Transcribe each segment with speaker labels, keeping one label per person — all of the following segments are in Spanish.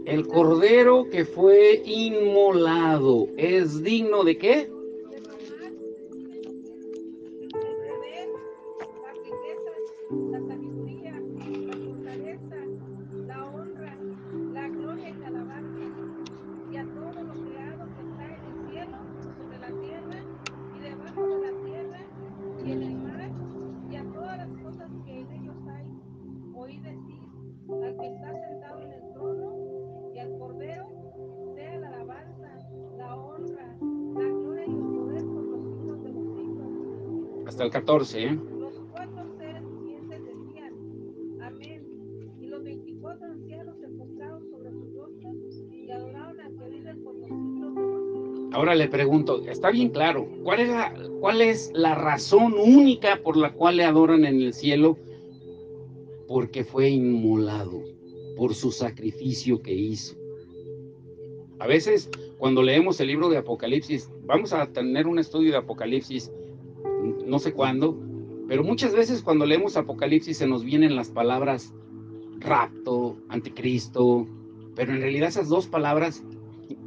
Speaker 1: El cordero que fue inmolado es digno ¿de qué?
Speaker 2: La sabiduría, la fortaleza, la honra, la gloria y la alabanza, y a todo lo creado que está en el cielo, sobre la tierra y debajo de la tierra y en el mar, y a todas las cosas que en ellos hay. Oí decir al que está sentado en el trono y al Cordero, sea la alabanza, la honra, la gloria y el poder por los siglos de los siglos.
Speaker 1: Hasta el 14, ¿eh?
Speaker 2: Los cuatro seres vivientes decían, amén. Y los 24 ancianos se postraron sobre sus rostros y adoraron al que vive por los siglos de los siglos.
Speaker 1: Ahora le pregunto, está bien claro, ¿cuál es la razón única por la cual le adoran en el cielo? Porque fue inmolado por su sacrificio que hizo. A veces, cuando leemos el libro de Apocalipsis, vamos a tener un estudio de Apocalipsis, no sé cuándo, pero muchas veces cuando leemos Apocalipsis se nos vienen las palabras rapto, anticristo, pero en realidad esas dos palabras,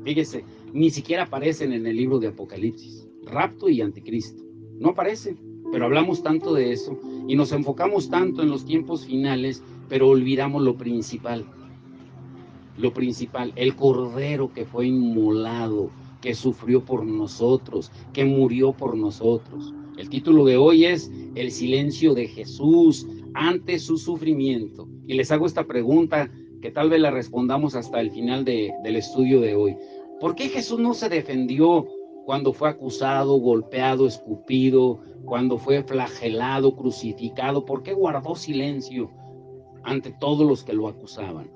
Speaker 1: fíjese, ni siquiera aparecen en el libro de Apocalipsis, rapto y anticristo, no aparecen, pero hablamos tanto de eso y nos enfocamos tanto en los tiempos finales, pero olvidamos lo principal, el cordero que fue inmolado, que sufrió por nosotros, que murió por nosotros. El título de hoy es El silencio de Jesús ante su sufrimiento. Y les hago esta pregunta que tal vez la respondamos hasta el final del estudio de hoy. ¿Por qué Jesús no se defendió cuando fue acusado, golpeado, escupido, cuando fue flagelado, crucificado? ¿Por qué guardó silencio ante todos los que lo acusaban?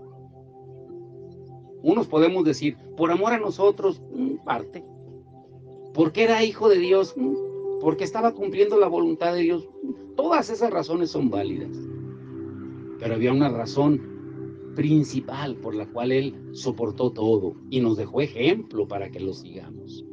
Speaker 1: Unos podemos decir, por amor a nosotros, parte. Porque era hijo de Dios, porque estaba cumpliendo la voluntad de Dios. Todas esas razones son válidas. Pero había una razón principal por la cual Él soportó todo y nos dejó ejemplo para que lo sigamos.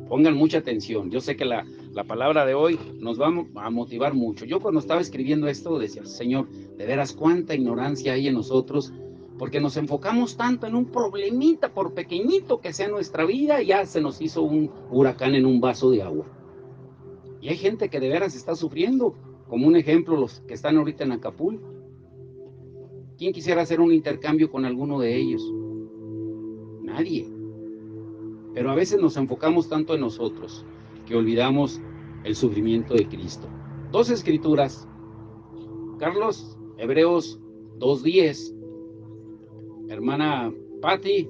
Speaker 1: Pongan mucha atención. Yo sé que la palabra de hoy nos va a motivar mucho. Yo cuando estaba escribiendo esto decía, Señor, de veras cuánta ignorancia hay en nosotros, porque nos enfocamos tanto en un problemita, por pequeñito que sea nuestra vida, ya se nos hizo un huracán en un vaso de agua. Y hay gente que de veras está sufriendo, como un ejemplo los que están ahorita en Acapulco. ¿Quién quisiera hacer un intercambio con alguno de ellos? Nadie. Pero a veces nos enfocamos tanto en nosotros que olvidamos el sufrimiento de Cristo. Dos escrituras, Carlos, Hebreos 2:10, hermana Patti,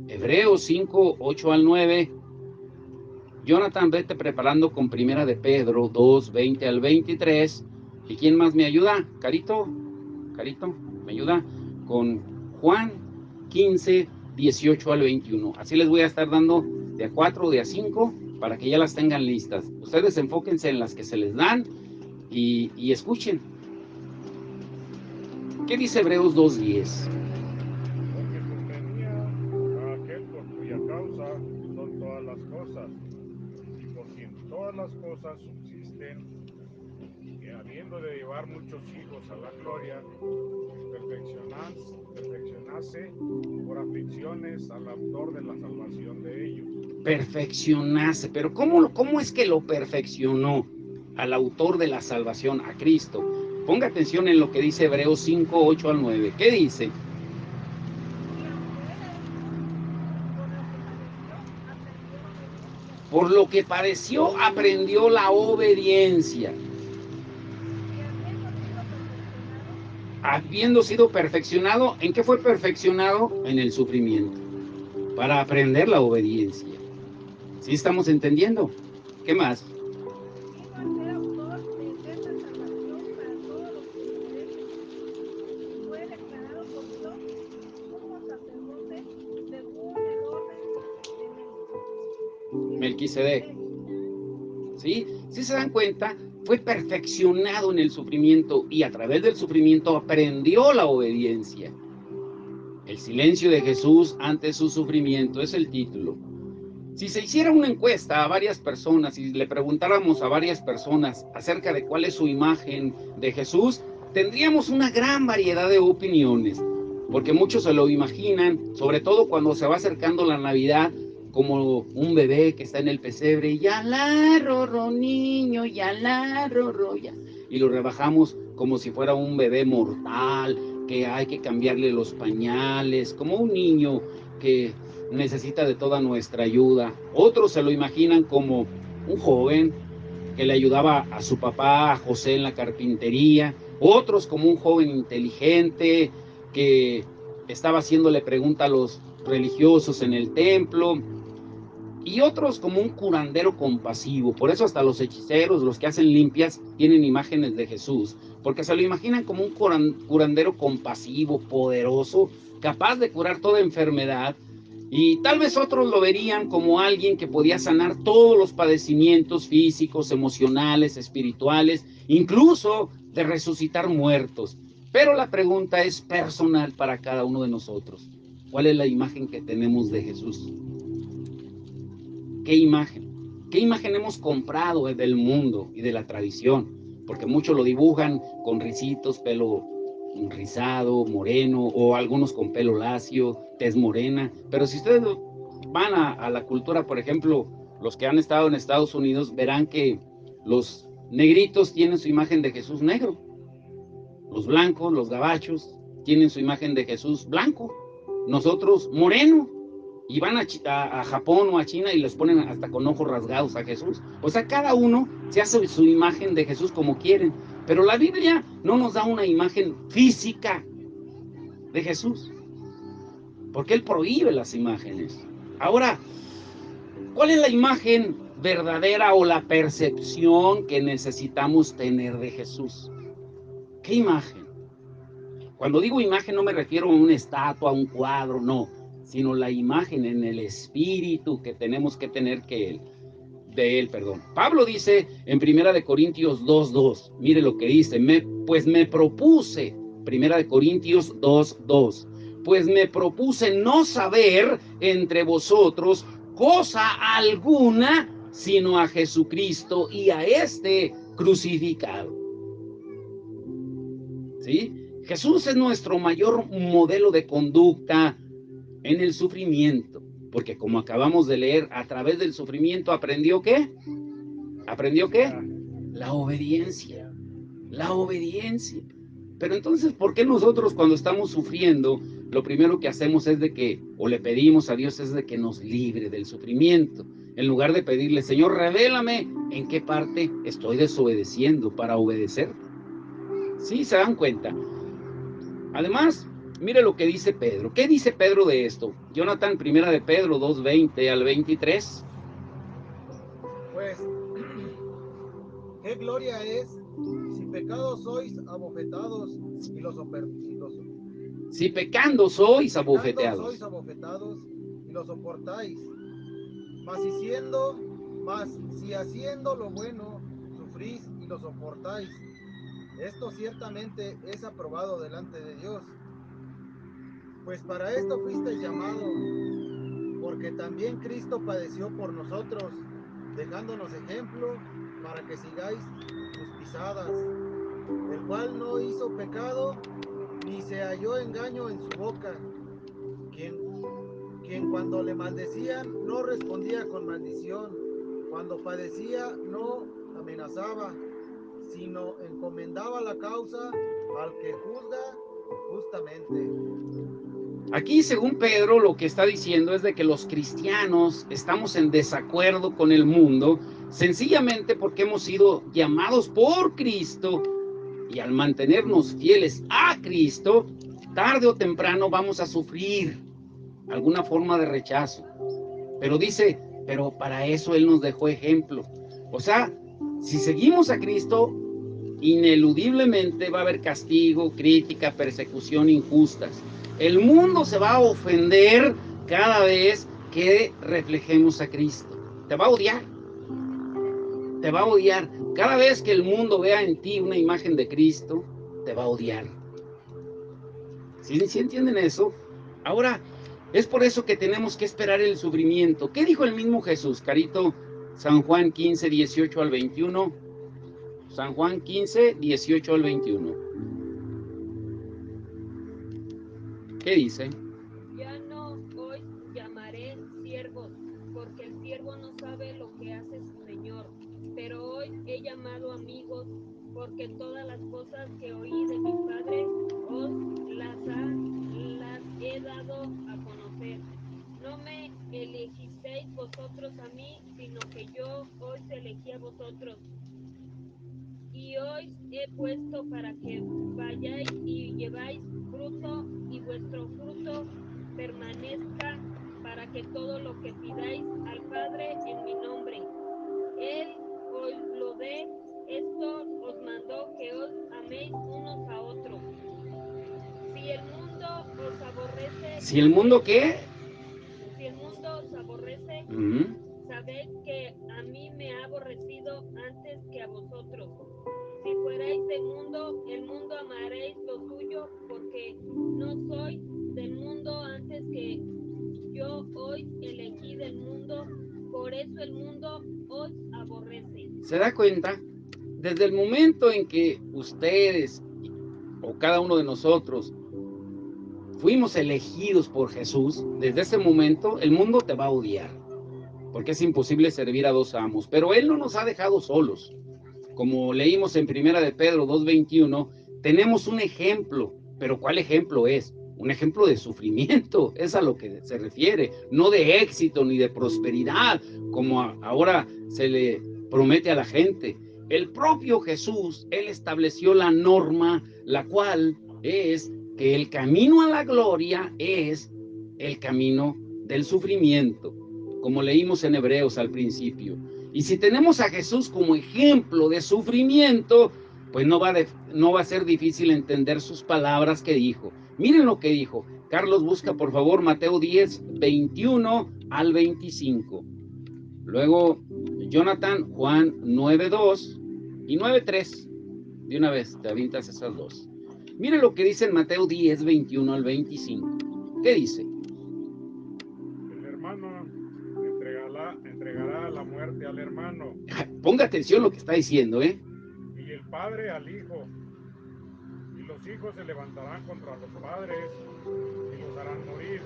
Speaker 1: Hebreos 5:8-9, Jonathan, vete preparando con Primera de Pedro 2:20-23, ¿y quién más me ayuda? Carito, me ayuda con Juan 15:18-21, así les voy a estar dando de a 4 o de a 5 para que ya las tengan listas. Ustedes enfóquense en las que se les dan y escuchen. ¿Qué dice Hebreos 2:10?
Speaker 3: Porque sostenía a aquel por cuya causa son todas las cosas, y por quien todas las cosas subsisten, que habiendo de llevar muchos hijos a la gloria, perfeccionase por aflicciones al autor de la salvación de ellos.
Speaker 1: Perfeccionase, pero ¿cómo es que lo perfeccionó al autor de la salvación, a Cristo? Ponga atención en lo que dice Hebreos 5:8-9. ¿Qué dice? Por lo que padeció, aprendió la obediencia. Habiendo sido perfeccionado, ¿en qué fue perfeccionado? En el sufrimiento, para aprender la obediencia. ¿Sí estamos entendiendo? ¿Qué más? Melquisedec. ¿Sí? Si se dan cuenta, fue perfeccionado en el sufrimiento y a través del sufrimiento aprendió la obediencia. El silencio de Jesús ante su sufrimiento es el título. Si se hiciera una encuesta a varias personas y le preguntáramos a varias personas acerca de cuál es su imagen de Jesús, tendríamos una gran variedad de opiniones. porque muchos se lo imaginan, sobre todo cuando se va acercando la Navidad, como un bebé que está en el pesebre, y ya la rorro niño, ya la rorro, ya. Y lo rebajamos como si fuera un bebé mortal, que hay que cambiarle los pañales, como un niño que necesita de toda nuestra ayuda. Otros se lo imaginan como un joven que le ayudaba a su papá, a José, en la carpintería. Otros como un joven inteligente que estaba haciéndole pregunta a los religiosos en el templo. Y otros como un curandero compasivo. Por eso hasta los hechiceros, los que hacen limpias, tienen imágenes de Jesús, porque se lo imaginan como un curandero compasivo, poderoso, capaz de curar toda enfermedad. Y tal vez otros lo verían como alguien que podía sanar todos los padecimientos físicos, emocionales, espirituales, incluso de resucitar muertos. Pero la pregunta es personal para cada uno de nosotros. ¿Cuál es la imagen que tenemos de Jesús? ¿Qué imagen? ¿Qué imagen hemos comprado del mundo y de la tradición? Porque muchos lo dibujan con risitos, pelo rizado, moreno, o algunos con pelo lacio, tez morena. Pero si ustedes van a la cultura, por ejemplo, los que han estado en Estados Unidos, verán que los negritos tienen su imagen de Jesús negro. Los blancos, los gabachos, tienen su imagen de Jesús blanco. Nosotros, moreno. Y van a Japón o a China y les ponen hasta con ojos rasgados a Jesús. O sea, cada uno se hace su imagen de Jesús como quieren. Pero la Biblia no nos da una imagen física de Jesús, porque Él prohíbe las imágenes. Ahora, ¿cuál es la imagen verdadera o la percepción que necesitamos tener de Jesús? ¿Qué imagen? Cuando digo imagen no me refiero a una estatua, a un cuadro, no, sino la imagen en el espíritu que tenemos que tener de él. Pablo dice en 1 Corintios 2:2, mire lo que dice, pues me propuse, 1 Corintios 2:2, pues me propuse no saber entre vosotros cosa alguna, sino a Jesucristo y a este crucificado. ¿Sí? Jesús es nuestro mayor modelo de conducta en el sufrimiento, porque como acabamos de leer, a través del sufrimiento aprendió ¿qué? ¿Aprendió qué? La obediencia, la obediencia. Pero entonces, ¿por qué nosotros cuando estamos sufriendo, lo primero que hacemos es de que, o le pedimos a Dios, es de que nos libre del sufrimiento? En lugar de pedirle, Señor, revélame en qué parte estoy desobedeciendo para obedecer. ¿Sí se dan cuenta? Además, mire lo que dice Pedro. ¿Qué dice Pedro de esto? Jonathan, 1 Pedro 2:20 al 23.
Speaker 4: Pues, ¿qué gloria es si pecados sois abofetados y los
Speaker 1: si pecando sois
Speaker 4: abofeteados y los soportáis? Mas si haciendo lo bueno sufrís y lo soportáis, esto ciertamente es aprobado delante de Dios. Pues para esto fuisteis llamados, porque también Cristo padeció por nosotros, dejándonos ejemplo para que sigáis sus pisadas, el cual no hizo pecado, ni se halló engaño en su boca, quien cuando le maldecían no respondía con maldición, cuando padecía no amenazaba, sino encomendaba la causa al que juzga justamente.
Speaker 1: Aquí, según Pedro, lo que está diciendo es de que los cristianos estamos en desacuerdo con el mundo, sencillamente porque hemos sido llamados por Cristo, y al mantenernos fieles a Cristo, tarde o temprano vamos a sufrir alguna forma de rechazo. Pero dice, pero para eso Él nos dejó ejemplo. O sea, si seguimos a Cristo, ineludiblemente va a haber castigo, crítica, persecución injustas. El mundo se va a ofender cada vez que reflejemos a Cristo. Te va a odiar. Te va a odiar. Cada vez que el mundo vea en ti una imagen de Cristo, te va a odiar. ¿Sí entienden eso? Ahora, es por eso que tenemos que esperar el sufrimiento. ¿Qué dijo el mismo Jesús, Carito? San Juan 15, 18 al 21. San Juan 15, 18 al 21. ¿Qué dice?
Speaker 2: Ya no os llamaré siervos, porque el siervo no sabe lo que hace su señor, pero hoy he llamado amigos, porque todas las cosas que oí de mi Padre os las he dado a conocer. No me elegisteis vosotros a mí, sino que yo os elegí a vosotros, y os he puesto para que vayáis y lleváis fruto, y vuestro fruto permanezca, para que todo lo que pidáis al Padre en mi nombre, Él os lo dé. Esto os mandó, que os améis unos a otros. Si el mundo os aborrece,
Speaker 1: Si el mundo, ¿qué?
Speaker 2: si el mundo os aborrece,
Speaker 1: Ujú.
Speaker 2: sabed que a mí me ha aborrecido antes que a vosotros. Si fuerais del mundo, el mundo amaréis lo suyo, porque no sois del mundo antes que yo os elegí del mundo, por eso el mundo os aborrece.
Speaker 1: ¿Se da cuenta? Desde el momento en que ustedes o cada uno de nosotros fuimos elegidos por Jesús, desde ese momento el mundo te va a odiar, porque es imposible servir a dos amos. Pero Él no nos ha dejado solos. Como leímos en Primera de Pedro 2:21, tenemos un ejemplo. ¿Pero cuál ejemplo es? Un ejemplo de sufrimiento, es a lo que se refiere, no de éxito ni de prosperidad, como ahora se le promete a la gente. El propio Jesús, Él estableció la norma, la cual es que el camino a la gloria es el camino del sufrimiento, como leímos en Hebreos al principio. Y si tenemos a Jesús como ejemplo de sufrimiento, pues no va a ser difícil entender sus palabras que dijo. Miren lo que dijo. Carlos, busca por favor Mateo 10, 21 al 25. Luego, Jonathan, Juan 9, 2 y 9, 3. De una vez, te avientas esas dos. Miren lo que dice en Mateo 10, 21 al 25. ¿Qué dice?
Speaker 3: El hermano entregará a la muerte al hermano,
Speaker 1: Ponga atención lo que está diciendo, ¿eh?
Speaker 3: y el padre al hijo. Y los hijos se levantarán contra los padres y los harán morir.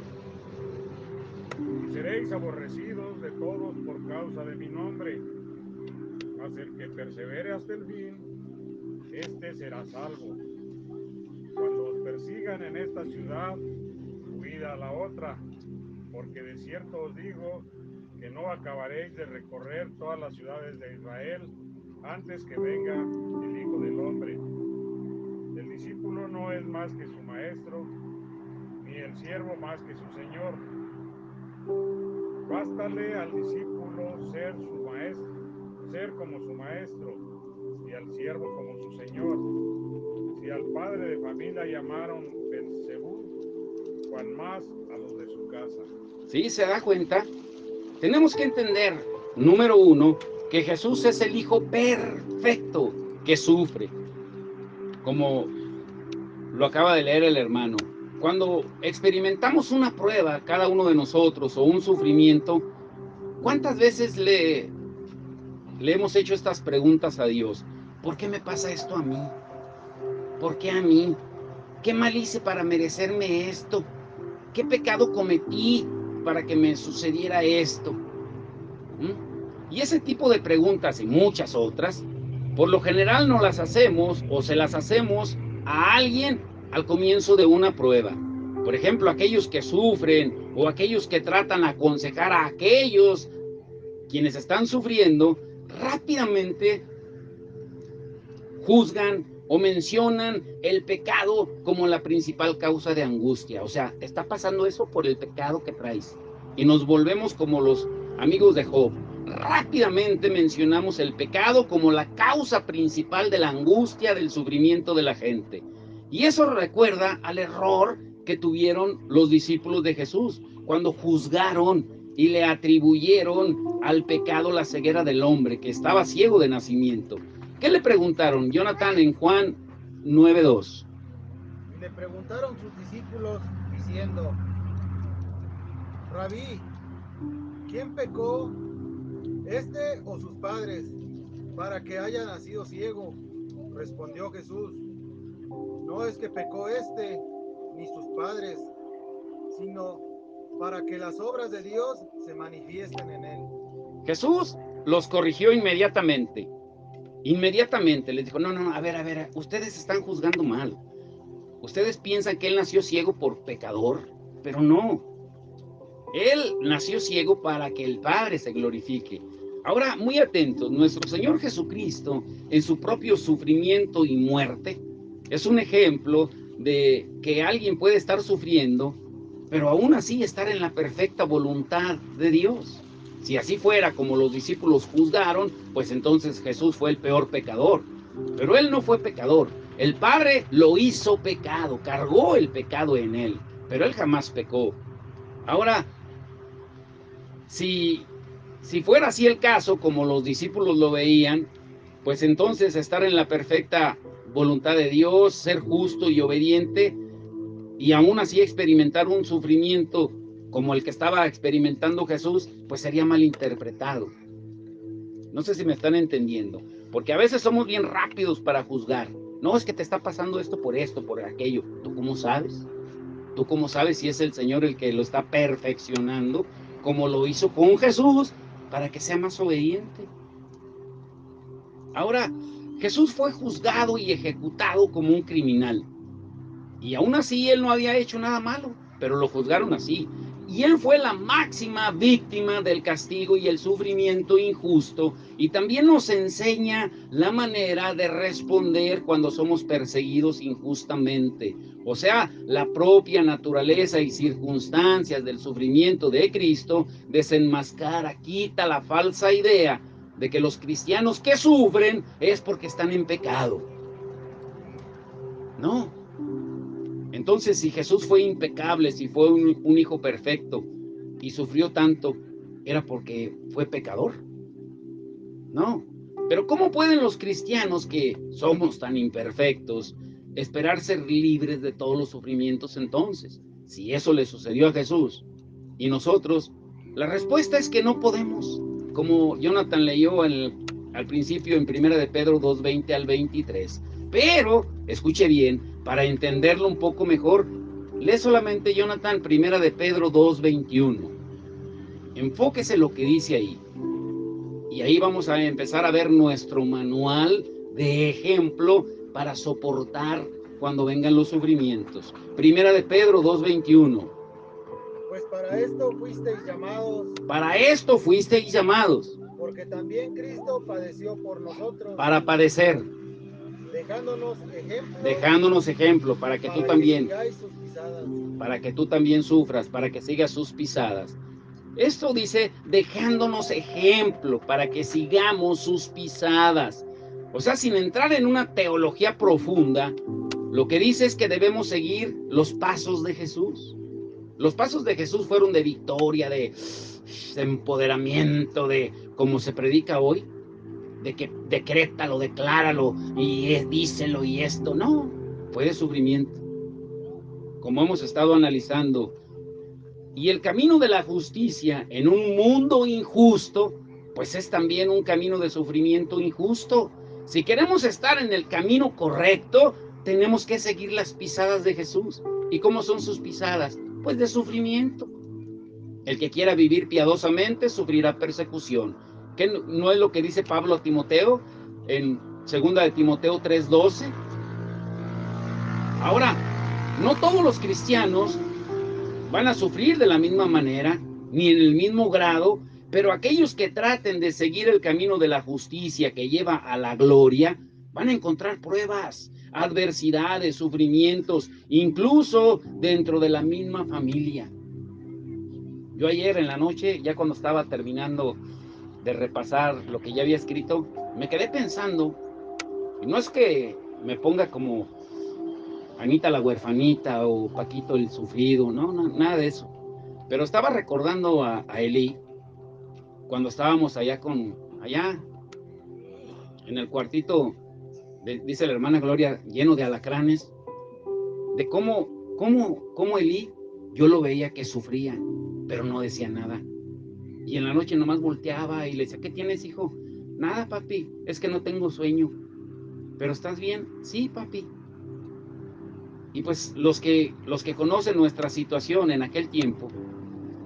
Speaker 3: Y seréis aborrecidos de todos por causa de mi nombre. Mas el que persevere hasta el fin, este será salvo. Cuando os persigan en esta ciudad, huid a la otra, porque de cierto os digo que no acabaréis de recorrer todas las ciudades de Israel antes que venga el Hijo del Hombre. El discípulo no es más que su maestro, ni el siervo más que su señor. Bástale al discípulo ser como su maestro, y al siervo como su señor. Si al padre de familia llamaron Belzebú, cuán más a los de su casa.
Speaker 1: ¿Sí? ¿Se da cuenta? Tenemos que entender, número uno, que Jesús es el Hijo perfecto que sufre, como lo acaba de leer el hermano. Cuando experimentamos una prueba, cada uno de nosotros, o un sufrimiento, ¿cuántas veces le hemos hecho estas preguntas a Dios? ¿Por qué me pasa esto a mí? ¿Por qué a mí? ¿Qué mal hice para merecerme esto? ¿Qué pecado cometí para que me sucediera esto? Y ese tipo de preguntas y muchas otras, por lo general no las hacemos o se las hacemos a alguien al comienzo de una prueba. Por ejemplo, aquellos que sufren o aquellos que tratan de aconsejar a aquellos quienes están sufriendo, rápidamente juzgan o mencionan el pecado como la principal causa de angustia. O sea, te está pasando eso por el pecado que traes. Y nos volvemos como los amigos de Job. Rápidamente mencionamos el pecado como la causa principal de la angustia, del sufrimiento de la gente. Y eso recuerda al error que tuvieron los discípulos de Jesús cuando juzgaron y le atribuyeron al pecado la ceguera del hombre, que estaba ciego de nacimiento. ¿Qué le preguntaron, Jonathan, en Juan 9:2?
Speaker 4: Y le preguntaron sus discípulos diciendo: Rabí, ¿quién pecó, este o sus padres, para que haya nacido ciego? Respondió Jesús: no es que pecó este ni sus padres, sino para que las obras de Dios se manifiesten en él.
Speaker 1: Jesús los corrigió inmediatamente. Inmediatamente les dijo, no, a ver, ustedes están juzgando mal. Ustedes piensan que él nació ciego por pecador, pero no. Él nació ciego para que el Padre se glorifique. Ahora, muy atentos, nuestro Señor Jesucristo, en su propio sufrimiento y muerte, es un ejemplo de que alguien puede estar sufriendo, pero aún así estar en la perfecta voluntad de Dios. Si así fuera como los discípulos juzgaron, pues entonces Jesús fue el peor pecador. Pero él no fue pecador. El Padre lo hizo pecado, cargó el pecado en él, pero él jamás pecó. Ahora, si fuera así el caso, como los discípulos lo veían, pues entonces estar en la perfecta voluntad de Dios, ser justo y obediente, y aún así experimentar un sufrimiento como el que estaba experimentando Jesús, pues sería mal interpretado. No sé si me están entendiendo, porque a veces somos bien rápidos para juzgar. No, es que te está pasando esto, por aquello. ¿Tú cómo sabes? ¿Tú cómo sabes si es el Señor el que lo está perfeccionando, como lo hizo con Jesús, para que sea más obediente? Ahora, Jesús fue juzgado y ejecutado como un criminal. Y aún así él no había hecho nada malo, pero lo juzgaron así. Y él fue la máxima víctima del castigo y el sufrimiento injusto. Y también nos enseña la manera de responder cuando somos perseguidos injustamente. O sea, la propia naturaleza y circunstancias del sufrimiento de Cristo desenmascara, quita la falsa idea de que los cristianos que sufren es porque están en pecado. No. Entonces, si Jesús fue impecable, si fue un hijo perfecto y sufrió tanto, ¿era porque fue pecador? No. Pero ¿cómo pueden los cristianos, que somos tan imperfectos, esperar ser libres de todos los sufrimientos entonces? Si eso le sucedió a Jesús y nosotros, la respuesta es que no podemos. Como Jonathan leyó al principio en 1 de Pedro 2:20 al 23. Pero, escuche bien, para entenderlo un poco mejor, lee solamente, Jonathan, 1 de Pedro 2:21. Enfóquese lo que dice ahí. Y ahí vamos a empezar a ver nuestro manual de ejemplo para soportar cuando vengan los sufrimientos. 1 de Pedro 2:21.
Speaker 4: Pues para esto fuisteis llamados.
Speaker 1: Para esto fuisteis llamados.
Speaker 4: Porque también Cristo padeció por nosotros.
Speaker 1: Para padecer.
Speaker 4: Dejándonos ejemplo.
Speaker 1: Para que tú también sufras, para que sigas sus pisadas. Esto dice, dejándonos ejemplo, para que sigamos sus pisadas. O sea, sin entrar en una teología profunda, lo que dice es que debemos seguir los pasos de Jesús. Los pasos de Jesús fueron de victoria, de empoderamiento, de como se predica hoy, de que decrétalo, decláralo, y díselo y esto. No, fue de sufrimiento, como hemos estado analizando. Y el camino de la justicia en un mundo injusto, pues es también un camino de sufrimiento injusto. Si queremos estar en el camino correcto, tenemos que seguir las pisadas de Jesús. ¿Y cómo son sus pisadas? Pues de sufrimiento. El que quiera vivir piadosamente sufrirá persecución. ¿Qué no es lo que dice Pablo a Timoteo en 2 de Timoteo 3:12? Ahora, no todos los cristianos van a sufrir de la misma manera, ni en el mismo grado, pero aquellos que traten de seguir el camino de la justicia que lleva a la gloria, van a encontrar pruebas, adversidades, sufrimientos, incluso dentro de la misma familia. Yo ayer en la noche, ya cuando estaba terminando de repasar lo que ya había escrito, me quedé pensando, y no es que me ponga como Anita la huerfanita o Paquito el sufrido, no, nada de eso. Pero estaba recordando a Eli, cuando estábamos allá en el cuartito, dice la hermana Gloria, lleno de alacranes, de cómo Eli, yo lo veía que sufría, pero no decía nada. Y en la noche nomás volteaba y le decía, ¿qué tienes, hijo? Nada, papi, es que no tengo sueño. ¿Pero estás bien? Sí, papi. Y pues los que conocen nuestra situación en aquel tiempo,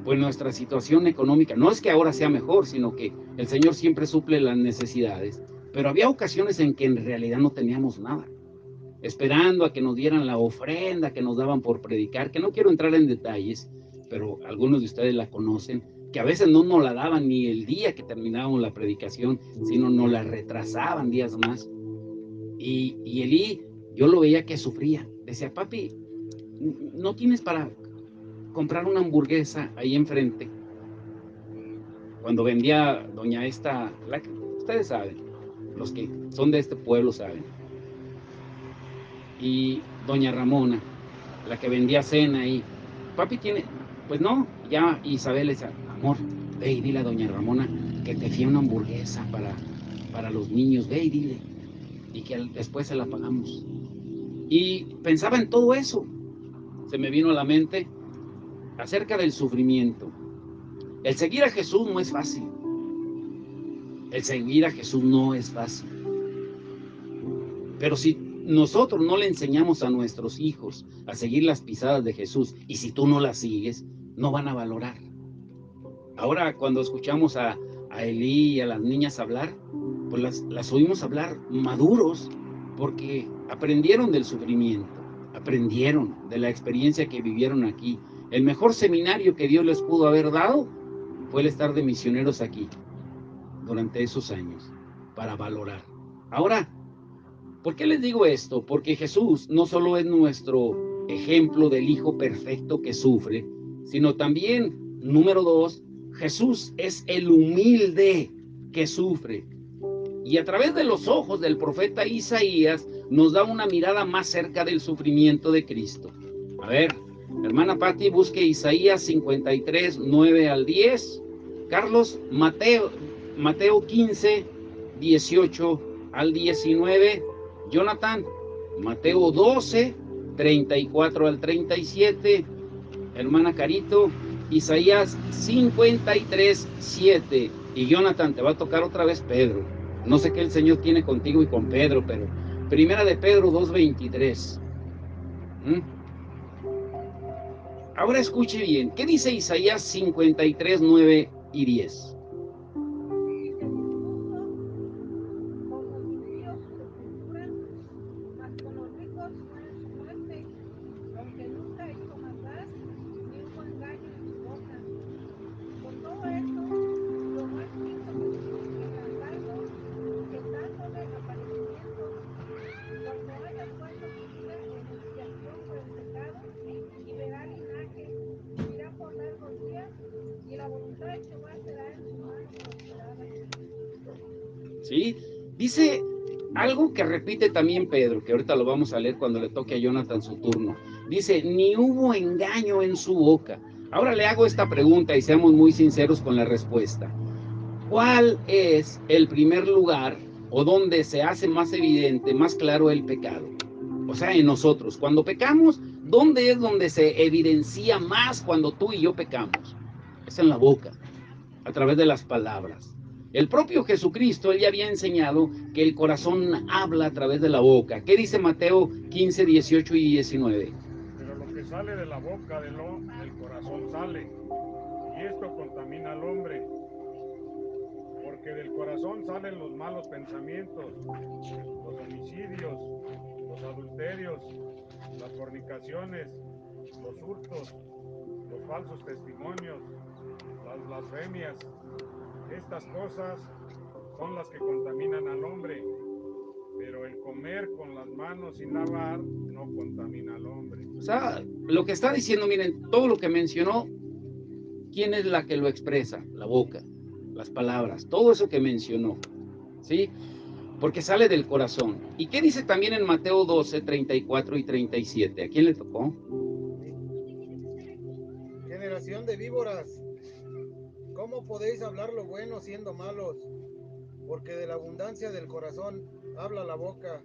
Speaker 1: pues nuestra situación económica, no es que ahora sea mejor, sino que el Señor siempre suple las necesidades, pero había ocasiones en que en realidad no teníamos nada, esperando a que nos dieran la ofrenda que nos daban por predicar, que no quiero entrar en detalles, pero algunos de ustedes la conocen, que a veces no nos la daban ni el día que terminábamos la predicación, sino nos la retrasaban días más. Y Elí, yo lo veía que sufría, decía, papi, ¿no tienes para comprar una hamburguesa ahí enfrente? Cuando vendía doña esta, la que ustedes saben, los que son de este pueblo saben, y doña Ramona, la que vendía cena ahí, papi tiene, pues no, ya Isabel le decía, amor, ve y dile a doña Ramona que te fía una hamburguesa para los niños, ve y dile, y que después se la pagamos. Y pensaba en todo eso, se me vino a la mente acerca del sufrimiento. El seguir a Jesús no es fácil. El seguir a Jesús no es fácil. Pero si nosotros no le enseñamos a nuestros hijos a seguir las pisadas de Jesús, y si tú no las sigues, no van a valorar. Ahora cuando escuchamos a Elí y a las niñas hablar, pues las oímos hablar maduros, porque aprendieron del sufrimiento, aprendieron de la experiencia que vivieron aquí. El mejor seminario que Dios les pudo haber dado fue el estar de misioneros aquí durante esos años, para valorar. Ahora, ¿por qué les digo esto? Porque Jesús no solo es nuestro ejemplo del Hijo perfecto que sufre, sino también, número 2, Jesús es el humilde que sufre. Y a través de los ojos del profeta Isaías nos da una mirada más cerca del sufrimiento de Cristo. A ver, hermana Patti, busque Isaías 53, 9 al 10. Carlos, Mateo 15, 18 al 19. Jonathan, Mateo 12, 34 al 37. Hermana Carito, Isaías 53, 7. Y Jonathan, te va a tocar otra vez Pedro. No sé qué el Señor tiene contigo y con Pedro, pero primera de Pedro 2:23. Ahora escuche bien, ¿qué dice Isaías 53, 9 y 10? ¿Sí? Dice algo que repite también Pedro, que ahorita lo vamos a leer cuando le toque a Jonathan su turno. Dice, ni hubo engaño en su boca. Ahora le hago esta pregunta y seamos muy sinceros con la respuesta. ¿Cuál es el primer lugar o donde se hace más evidente, más claro el pecado? O sea, en nosotros. Cuando pecamos, ¿dónde es donde se evidencia más cuando tú y yo pecamos? Es en la boca, a través de las palabras. El propio Jesucristo, él ya había enseñado que el corazón habla a través de la boca. ¿Qué dice Mateo 15, 18 y 19?
Speaker 3: Pero lo que sale de la boca del corazón sale, y esto contamina al hombre, porque del corazón salen los malos pensamientos, los homicidios, los adulterios, las fornicaciones, los hurtos, los falsos testimonios, las blasfemias. Estas cosas son las que contaminan al hombre, pero el comer con las manos sin lavar no contamina al hombre.
Speaker 1: O sea, lo que está diciendo, miren, todo lo que mencionó, ¿quién es la que lo expresa? La boca, las palabras, todo eso que mencionó, ¿sí? Porque sale del corazón. ¿Y qué dice también en Mateo 12, 34 y 37? ¿A quién le tocó?
Speaker 4: Generación de víboras, ¿cómo podéis hablar lo bueno siendo malos? Porque de la abundancia del corazón habla la boca.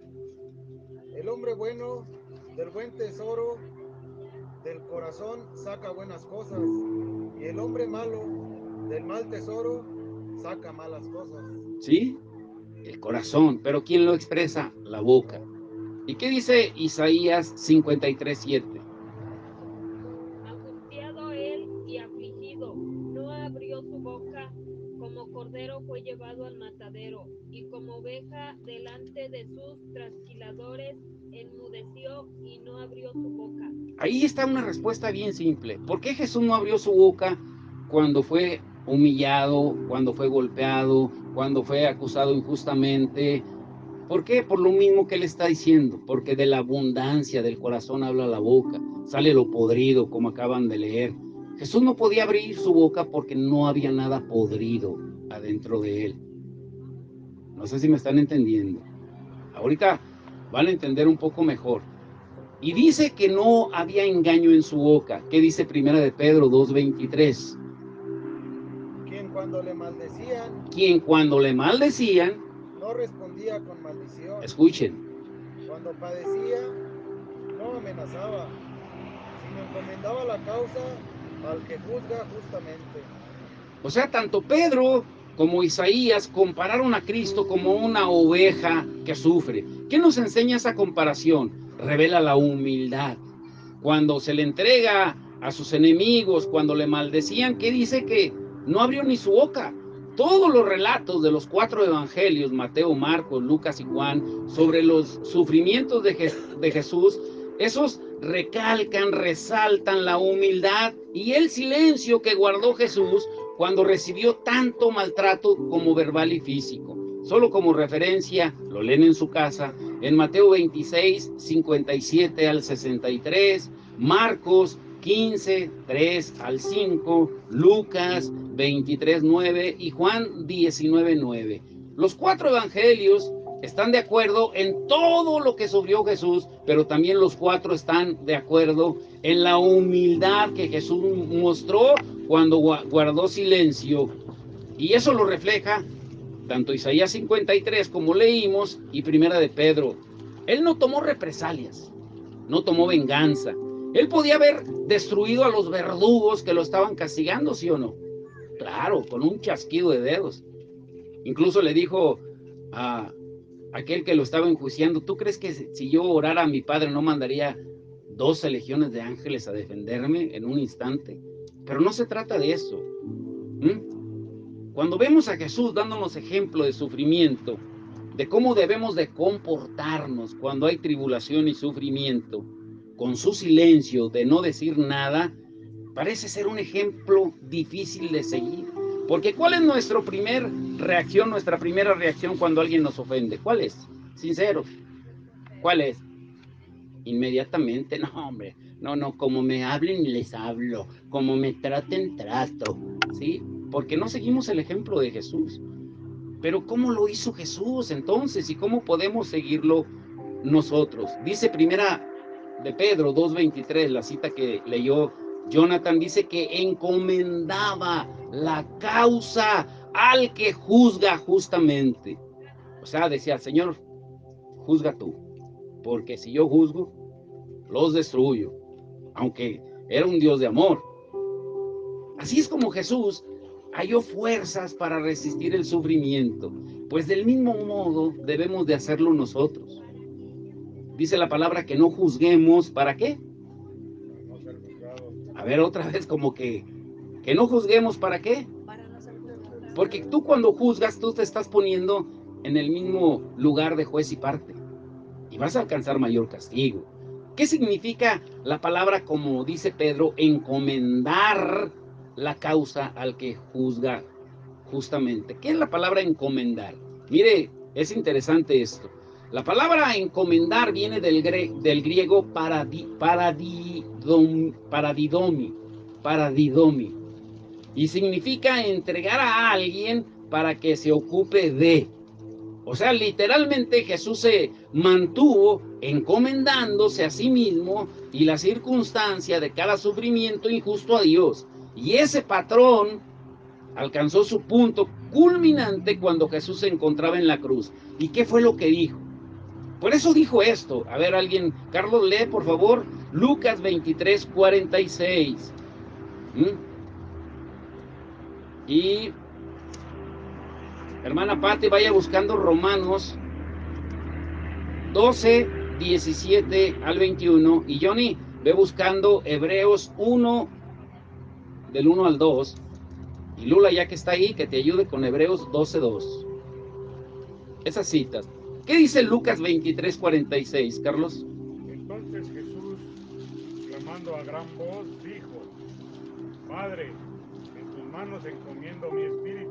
Speaker 4: El hombre bueno del buen tesoro del corazón saca buenas cosas, y el hombre malo del mal tesoro saca malas cosas.
Speaker 1: ¿Sí? El corazón. ¿Pero quién lo expresa? La boca. ¿Y qué dice Isaías 53:7?
Speaker 5: Angustiado él y afligido, no abrió su boca, como cordero fue llevado al matadero, y como oveja delante de sus trasquiladores, enmudeció y no abrió su boca.
Speaker 1: Ahí está una respuesta bien simple. ¿Por qué Jesús no abrió su boca cuando fue humillado, cuando fue golpeado, cuando fue acusado injustamente? ¿Por qué? Por lo mismo que él está diciendo, porque de la abundancia del corazón habla la boca, sale lo podrido, como acaban de leer. Jesús no podía abrir su boca porque no había nada podrido adentro de él. No sé si me están entendiendo. Ahorita van a entender un poco mejor. Y dice que no había engaño en su boca. ¿Qué dice Primera de Pedro 2:23?
Speaker 4: Quien cuando le maldecían,
Speaker 1: Quien cuando le maldecían,
Speaker 4: no respondía con maldición.
Speaker 1: escuchen,
Speaker 4: Cuando padecía, no amenazaba, sino encomendaba la causa al que juzga justamente.
Speaker 1: o sea, tanto Pedro como Isaías compararon a Cristo como una oveja que sufre. ¿Qué nos enseña esa comparación? Revela la humildad. Cuando se le entrega a sus enemigos, cuando le maldecían, ¿qué dice? Que no abrió ni su boca. Todos los relatos de los 4 evangelios, Mateo, Marcos, Lucas y Juan, sobre los sufrimientos de Jesús, esos recalcan, resaltan la humildad y el silencio que guardó Jesús cuando recibió tanto maltrato como verbal y físico. Solo como referencia, lo leen en su casa, en Mateo 26, 57 al 63, Marcos 15, 3 al 5, Lucas 23, 9 y Juan 19, 9. Los 4 evangelios están de acuerdo en todo lo que sufrió Jesús, pero también los 4 están de acuerdo en la humildad que Jesús mostró cuando guardó silencio. Y eso lo refleja tanto Isaías 53 como leímos y Primera de Pedro. Él no tomó represalias, no tomó venganza. Él podía haber destruido a los verdugos que lo estaban castigando, ¿sí o no? Claro, con un chasquido de dedos. Incluso le dijo a aquel que lo estaba enjuiciando, ¿tú crees que si yo orara a mi padre no mandaría 12 legiones de ángeles a defenderme en un instante? Pero no se trata de eso. Cuando vemos a Jesús dándonos ejemplo de sufrimiento, de cómo debemos de comportarnos cuando hay tribulación y sufrimiento, con su silencio de no decir nada, parece ser un ejemplo difícil de seguir. Porque ¿cuál es nuestra primera reacción cuando alguien nos ofende? ¿Cuál es? Sinceros. ¿Cuál es? Inmediatamente, no, hombre, no, como me hablen les hablo, como me traten trato, ¿sí? Porque no seguimos el ejemplo de Jesús. Pero ¿cómo lo hizo Jesús entonces? ¿Y cómo podemos seguirlo nosotros? Dice Primera de Pedro 2:23, la cita que leyó Jonathan, dice que encomendaba la causa al que juzga justamente. O sea, decía, Señor, juzga tú, porque si yo juzgo, los destruyo, aunque era un Dios de amor. Así es como Jesús halló fuerzas para resistir el sufrimiento, pues del mismo modo debemos de hacerlo nosotros. Dice la palabra que no juzguemos, ¿para qué?
Speaker 3: No ser juzgados.
Speaker 1: A ver, otra vez como que no juzguemos, ¿para qué? Porque tú cuando juzgas, tú te estás poniendo en el mismo lugar de juez y parte y vas a alcanzar mayor castigo. ¿Qué significa la palabra, como dice Pedro, encomendar la causa al que juzga justamente? ¿Qué es la palabra encomendar? Mire, es interesante esto. La palabra encomendar viene del griego paradidomi, y significa entregar a alguien para que se ocupe de. O sea, literalmente Jesús se mantuvo encomendándose a sí mismo y la circunstancia de cada sufrimiento injusto a Dios. Y ese patrón alcanzó su punto culminante cuando Jesús se encontraba en la cruz. ¿Y qué fue lo que dijo? Por eso dijo esto. A ver, alguien, Carlos, lee por favor Lucas 23:46. Y hermana Pati, vaya buscando Romanos 12, 17 al 21. Y Johnny, ve buscando Hebreos 1, del 1 al 2. Y Lula, ya que está ahí, que te ayude con Hebreos 12:2. Esas citas. ¿Qué dice Lucas 23:46, Carlos?
Speaker 3: Entonces Jesús, clamando a gran voz, dijo: Padre, en tus manos encomiendo mi espíritu.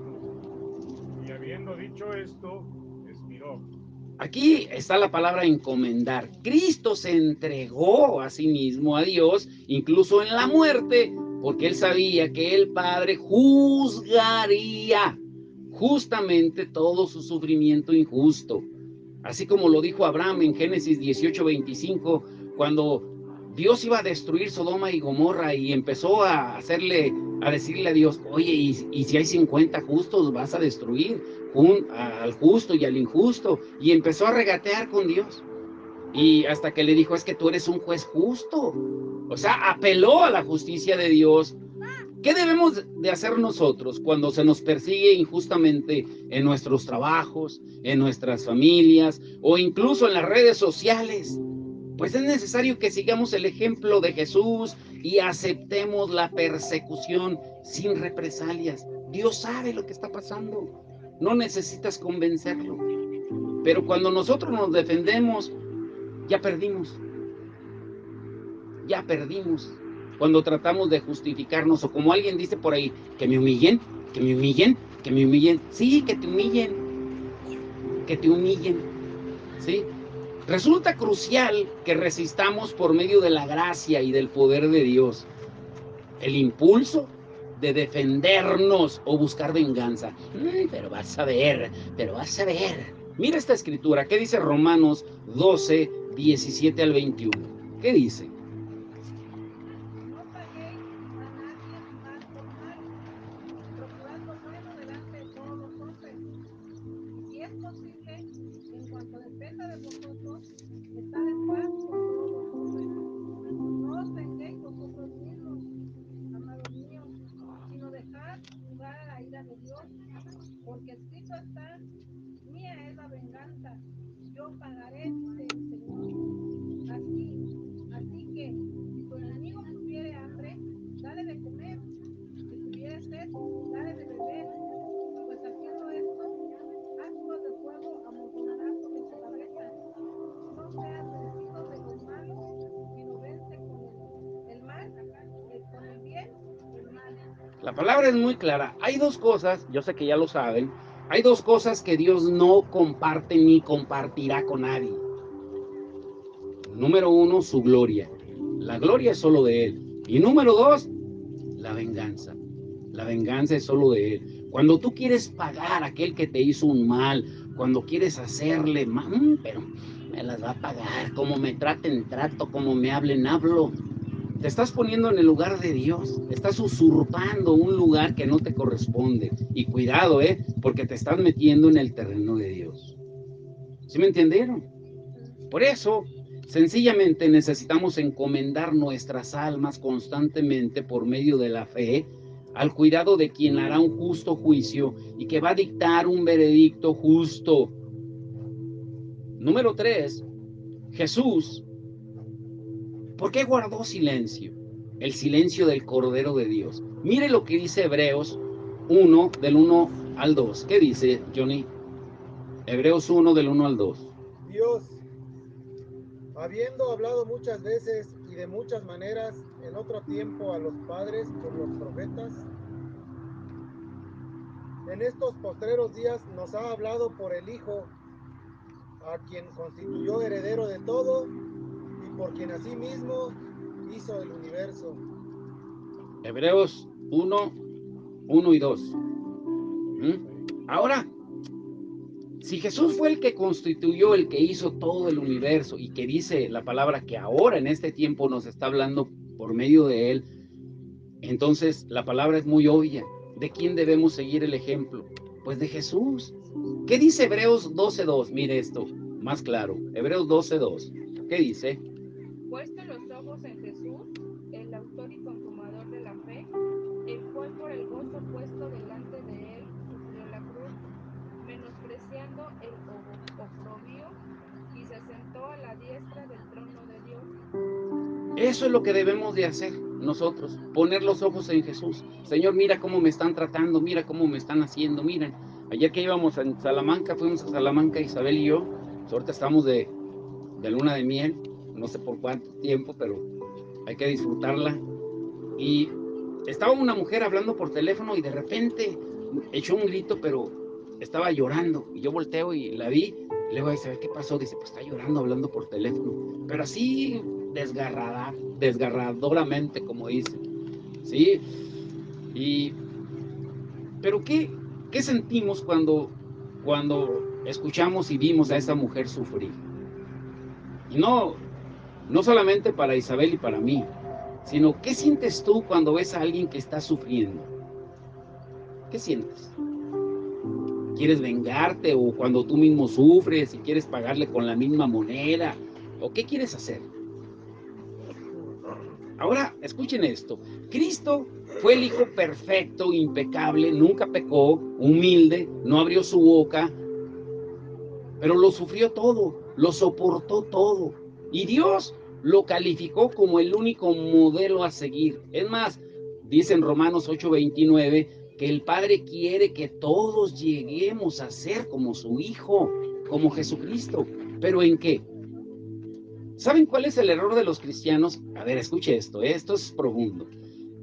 Speaker 3: Y habiendo dicho esto, expiró.
Speaker 1: Aquí está la palabra encomendar. Cristo se entregó a sí mismo a Dios, incluso en la muerte, porque él sabía que el Padre juzgaría justamente todo su sufrimiento injusto. Así como lo dijo Abraham en Génesis 18:25, cuando Dios iba a destruir Sodoma y Gomorra y empezó a decirle a Dios: oye, y si hay 50 justos, vas a destruir al justo y al injusto. Y empezó a regatear con Dios. Y hasta que le dijo: es que tú eres un juez justo. O sea, apeló a la justicia de Dios. ¿Qué debemos de hacer nosotros cuando se nos persigue injustamente en nuestros trabajos, en nuestras familias o incluso en las redes sociales? Pues es necesario que sigamos el ejemplo de Jesús y aceptemos la persecución sin represalias. Dios sabe lo que está pasando. No necesitas convencerlo. Pero cuando nosotros nos defendemos, ya perdimos. Ya perdimos. Cuando tratamos de justificarnos, o como alguien dice por ahí, que me humillen, que me humillen, que me humillen. Sí, que te humillen. Que te humillen. ¿Sí? Resulta crucial que resistamos por medio de la gracia y del poder de Dios el impulso de defendernos o buscar venganza. Pero vas a ver, pero vas a ver. Mira esta escritura, ¿qué dice Romanos 12, 17 al 21? ¿Qué dice?
Speaker 2: No paguéis a nadie mal por mal, procurando bueno delante de todos los hombres. Y si es posible, en cuanto dependa de vosotros, estad en paz con todos los hombres. No os venguéis vosotros mismos, amados míos, sino dejad lugar a la ira de Dios, porque escrito está: mía es la venganza, yo pagaré, dice el Señor. Así que, si tu enemigo tuviere hambre, dale de comer; si tuviere sed, dale de beber; pues haciendo esto, ascuas de fuego amontonarás sobre su cabeza. No seas vencido de los malos, sino vence con el mal, con el bien, el mal.
Speaker 1: La palabra es muy clara. Hay dos cosas, yo sé que ya lo saben, hay dos cosas que Dios no comparte ni compartirá con nadie. Número uno, su gloria. La gloria es solo de Él. Y número dos, la venganza. La venganza es solo de Él. Cuando tú quieres pagar a aquel que te hizo un mal, cuando quieres hacerle mal, pero me las va a pagar, como me traten, trato, como me hablen, hablo. Te estás poniendo en el lugar de Dios, estás usurpando un lugar que no te corresponde. Y cuidado, porque te estás metiendo en el terreno de Dios. ¿Sí me entendieron? Por eso, sencillamente necesitamos encomendar nuestras almas constantemente por medio de la fe al cuidado de quien hará un justo juicio y que va a dictar un veredicto justo. Número 3, Jesús, ¿por qué guardó silencio? El silencio del Cordero de Dios. Mire lo que dice Hebreos 1, del 1 al 2. ¿Qué dice, Johnny? Hebreos 1, del 1 al 2.
Speaker 4: Dios, habiendo hablado muchas veces y de muchas maneras en otro tiempo a los padres por los profetas, en estos postreros días nos ha hablado por el Hijo, a quien constituyó heredero de todo y por quien asimismo hizo el universo.
Speaker 1: Hebreos 1, 1 y 2. Ahora, si Jesús fue el que constituyó, el que hizo todo el universo y que dice la palabra que ahora en este tiempo nos está hablando por medio de él, entonces la palabra es muy obvia. ¿De quién debemos seguir el ejemplo? Pues de Jesús. ¿Qué dice Hebreos 12:2? Mire esto, más claro. Hebreos 12:2. ¿Qué dice?
Speaker 5: Puesto los ojos en Jesús, el autor y consumador de la fe, el cual por el gozo puesto delante de él sufrió la cruz, menospreciando el oprobio, y se sentó a la diestra
Speaker 1: Eso es lo que debemos de hacer nosotros, poner los ojos en Jesús. Señor, mira cómo me están tratando, mira cómo me están haciendo, miren. Ayer que íbamos a Salamanca, fuimos a Salamanca, Isabel y yo, pues ahorita estamos de luna de miel, no sé por cuánto tiempo, pero hay que disfrutarla. Y estaba una mujer hablando por teléfono y de repente echó un grito, pero estaba llorando. Y yo volteo y la vi. Y le digo, ¿sabes qué pasó? Dice, pues está llorando hablando por teléfono. Pero así desgarradoramente, como dicen. ¿Sí? Pero ¿qué sentimos cuando escuchamos y vimos a esa mujer sufrir? Y no solamente para Isabel y para mí, sino ¿qué sientes tú cuando ves a alguien que está sufriendo? ¿Qué sientes? ¿Quieres vengarte o cuando tú mismo sufres y quieres pagarle con la misma moneda? ¿O qué quieres hacer? Ahora, escuchen esto. Cristo fue el Hijo perfecto, impecable, nunca pecó, humilde, no abrió su boca, pero lo sufrió todo, lo soportó todo. Y Dios lo calificó como el único modelo a seguir. Es más, dice en Romanos 8:29 que el Padre quiere que todos lleguemos a ser como su Hijo, como Jesucristo. ¿Pero en qué? ¿Saben cuál es el error de los cristianos? A ver, escuche esto, esto es profundo.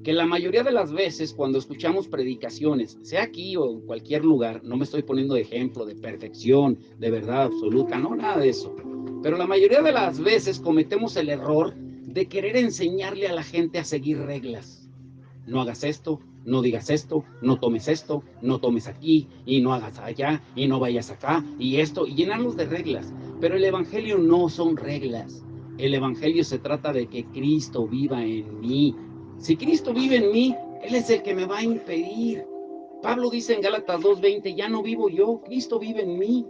Speaker 1: Que la mayoría de las veces cuando escuchamos predicaciones, sea aquí o en cualquier lugar, no me estoy poniendo de ejemplo de perfección, de verdad absoluta, no, nada de eso. Pero la mayoría de las veces cometemos el error de querer enseñarle a la gente a seguir reglas. No hagas esto, no digas esto, no tomes aquí, y no hagas allá, y no vayas acá, y esto, y llenarlos de reglas. Pero el Evangelio no son reglas. El Evangelio se trata de que Cristo viva en mí. Si Cristo vive en mí, Él es el que me va a impedir. Pablo dice en Gálatas 2:20, ya no vivo yo, Cristo vive en mí.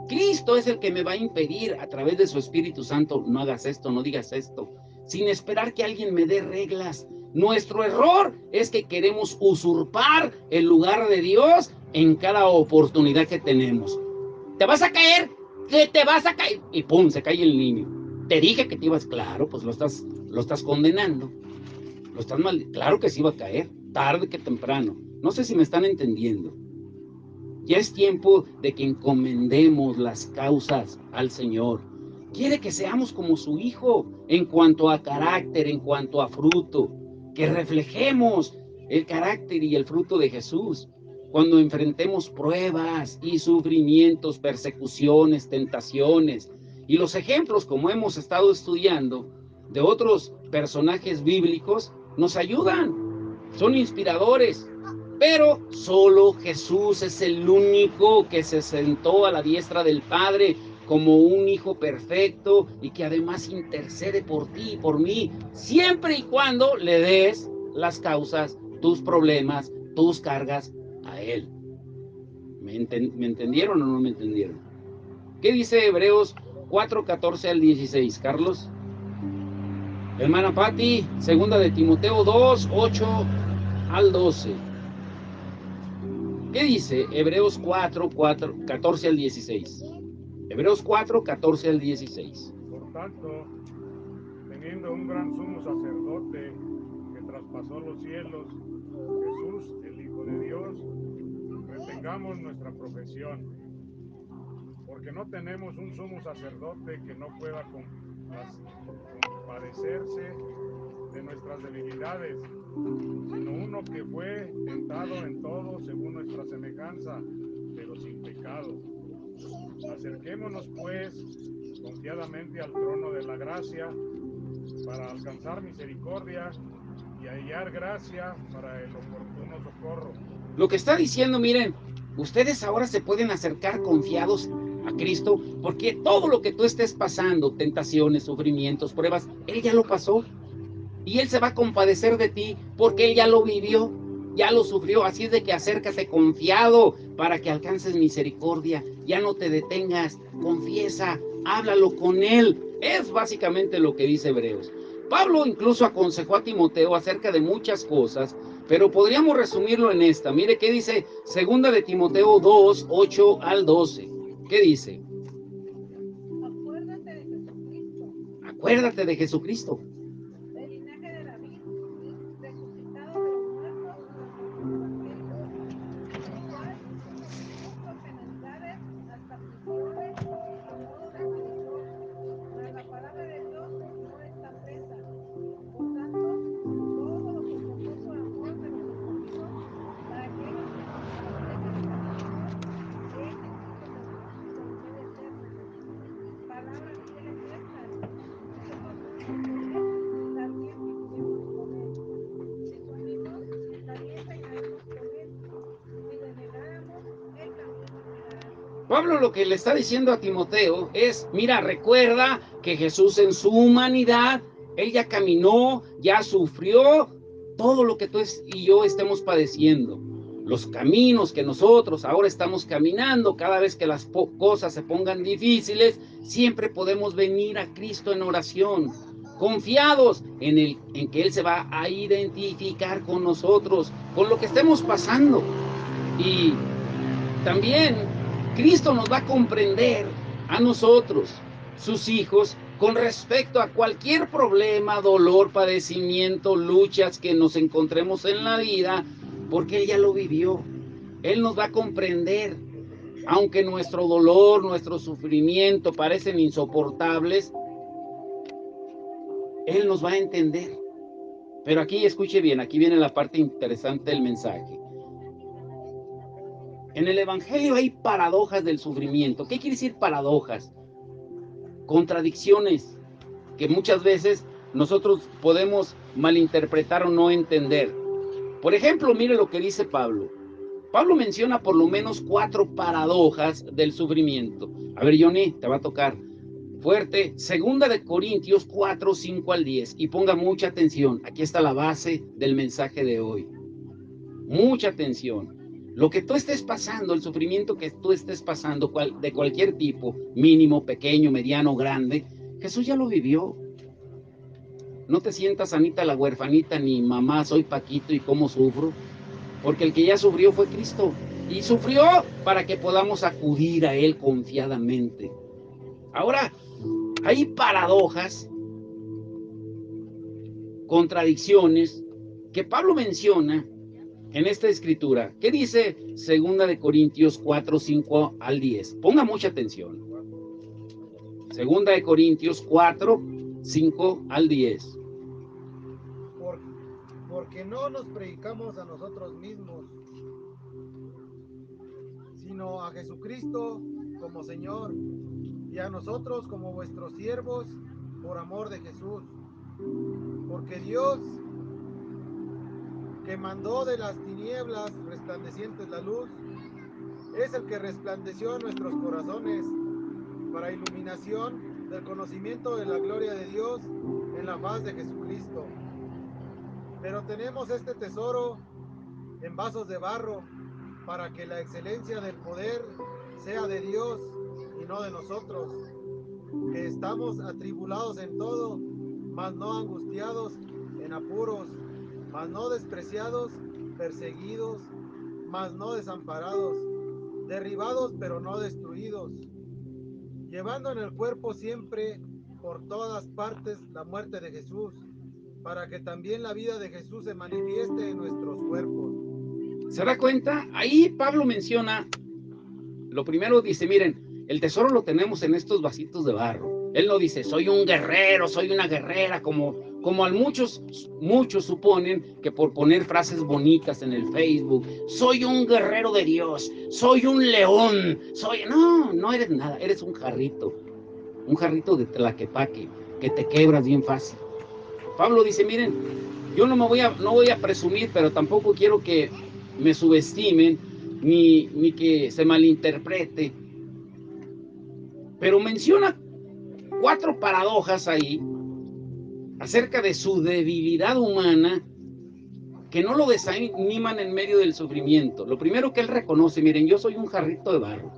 Speaker 1: Cristo es el que me va a impedir a través de su Espíritu Santo, no hagas esto, no digas esto, sin esperar que alguien me dé reglas. Nuestro error es que queremos usurpar el lugar de Dios en cada oportunidad que tenemos. ¿Te vas a caer? ¿Qué te vas a caer? Y pum, se cae el niño. Te dije que te ibas, claro, pues lo estás condenando. Lo estás mal, claro que sí va a caer, tarde que temprano. No sé si me están entendiendo. Ya es tiempo de que encomendemos las causas al Señor. Quiere que seamos como su Hijo en cuanto a carácter, en cuanto a fruto, que reflejemos el carácter y el fruto de Jesús. Cuando enfrentemos pruebas y sufrimientos, persecuciones, tentaciones, y los ejemplos, como hemos estado estudiando, de otros personajes bíblicos, nos ayudan, son inspiradores. Pero solo Jesús es el único que se sentó a la diestra del Padre como un Hijo perfecto y que además intercede por ti y por mí, siempre y cuando le des las causas, tus problemas, tus cargas a Él. ¿Me entendieron o no me entendieron? ¿Qué dice Hebreos 4:14 al 16, Carlos? Hermana Patti, segunda de Timoteo 2:8 al 12. ¿Qué dice Hebreos 4:14 al 16? Hebreos 4:14 al 16.
Speaker 3: Por tanto, teniendo un gran sumo sacerdote que traspasó los cielos, Jesús, el Hijo de Dios, retengamos nuestra profesión, porque no tenemos un sumo sacerdote que no pueda compadecerse de nuestras debilidades, sino uno que fue tentado en todo según nuestra semejanza, pero sin pecado. Acerquémonos pues confiadamente al trono de la gracia para alcanzar misericordia y hallar gracia para el oportuno socorro.
Speaker 1: Lo que está diciendo, miren, ustedes ahora se pueden acercar confiados a Cristo porque todo lo que tú estés pasando, tentaciones, sufrimientos, pruebas, Él ya lo pasó. Y Él se va a compadecer de ti porque Él ya lo vivió, ya lo sufrió. Así es de que acércate confiado para que alcances misericordia. Ya no te detengas, confiesa, háblalo con Él. Es básicamente lo que dice Hebreos. Pablo incluso aconsejó a Timoteo acerca de muchas cosas, pero podríamos resumirlo en esta. Mire qué dice segunda de Timoteo 2:8 al 12. ¿Qué dice?
Speaker 2: Acuérdate de Jesucristo.
Speaker 1: Acuérdate de Jesucristo. Pablo lo que le está diciendo a Timoteo es, mira, recuerda que Jesús en su humanidad, él ya caminó, ya sufrió todo lo que tú y yo estemos padeciendo. Los caminos que nosotros ahora estamos caminando, cada vez que las cosas se pongan difíciles, siempre podemos venir a Cristo en oración, confiados en que Él se va a identificar con nosotros, con lo que estemos pasando. Y también Cristo nos va a comprender a nosotros, sus hijos, con respecto a cualquier problema, dolor, padecimiento, luchas que nos encontremos en la vida, porque Él ya lo vivió. Él nos va a comprender, aunque nuestro dolor, nuestro sufrimiento parecen insoportables, Él nos va a entender. Pero aquí, escuche bien, aquí viene la parte interesante del mensaje. En el Evangelio hay paradojas del sufrimiento. ¿Qué quiere decir paradojas? Contradicciones que muchas veces nosotros podemos malinterpretar o no entender. Por ejemplo, mire lo que dice Pablo. Pablo menciona por lo menos 4 paradojas del sufrimiento. A ver, Johnny, te va a tocar fuerte. Segunda de Corintios 4, 5 al 10. Y ponga mucha atención. Aquí está la base del mensaje de hoy. Mucha atención. Lo que tú estés pasando, el sufrimiento que tú estés pasando, de cualquier tipo, mínimo, pequeño, mediano, grande, Jesús ya lo vivió. No te sientas, Anita, la huerfanita, ni mamá, soy Paquito y cómo sufro. Porque el que ya sufrió fue Cristo. Y sufrió para que podamos acudir a Él confiadamente. Ahora, hay paradojas, contradicciones, que Pablo menciona en esta escritura. ¿Qué dice 2 de Corintios 4, 5 al 10? Ponga mucha atención. 2 de Corintios 4, 5 al 10.
Speaker 4: Porque no nos predicamos a nosotros mismos, sino a Jesucristo como Señor, y a nosotros como vuestros siervos por amor de Jesús. Porque Dios, que mandó de las tinieblas resplandecientes la luz, es el que resplandeció en nuestros corazones para iluminación del conocimiento de la gloria de Dios en la faz de Jesucristo. Pero tenemos este tesoro en vasos de barro, para que la excelencia del poder sea de Dios y no de nosotros, que estamos atribulados en todo, mas no angustiados, en apuros, mas no despreciados, perseguidos, mas no desamparados, derribados pero no destruidos, llevando en el cuerpo siempre por todas partes la muerte de Jesús, para que también la vida de Jesús se manifieste en nuestros cuerpos.
Speaker 1: ¿Se da cuenta? Ahí Pablo menciona, lo primero dice, miren, el tesoro lo tenemos en estos vasitos de barro. Él no dice, soy un guerrero, soy una guerrera, como muchos suponen que por poner frases bonitas en el Facebook, soy un guerrero de Dios, soy un león, no eres nada, eres un jarrito de tlaquepaque, que te quebras bien fácil. Pablo dice, miren, yo no voy a presumir, pero tampoco quiero que me subestimen, ni que se malinterprete. Pero menciona 4 paradojas ahí, acerca de su debilidad humana, que no lo desaniman en medio del sufrimiento. Lo primero que él reconoce, miren, yo soy un jarrito de barro.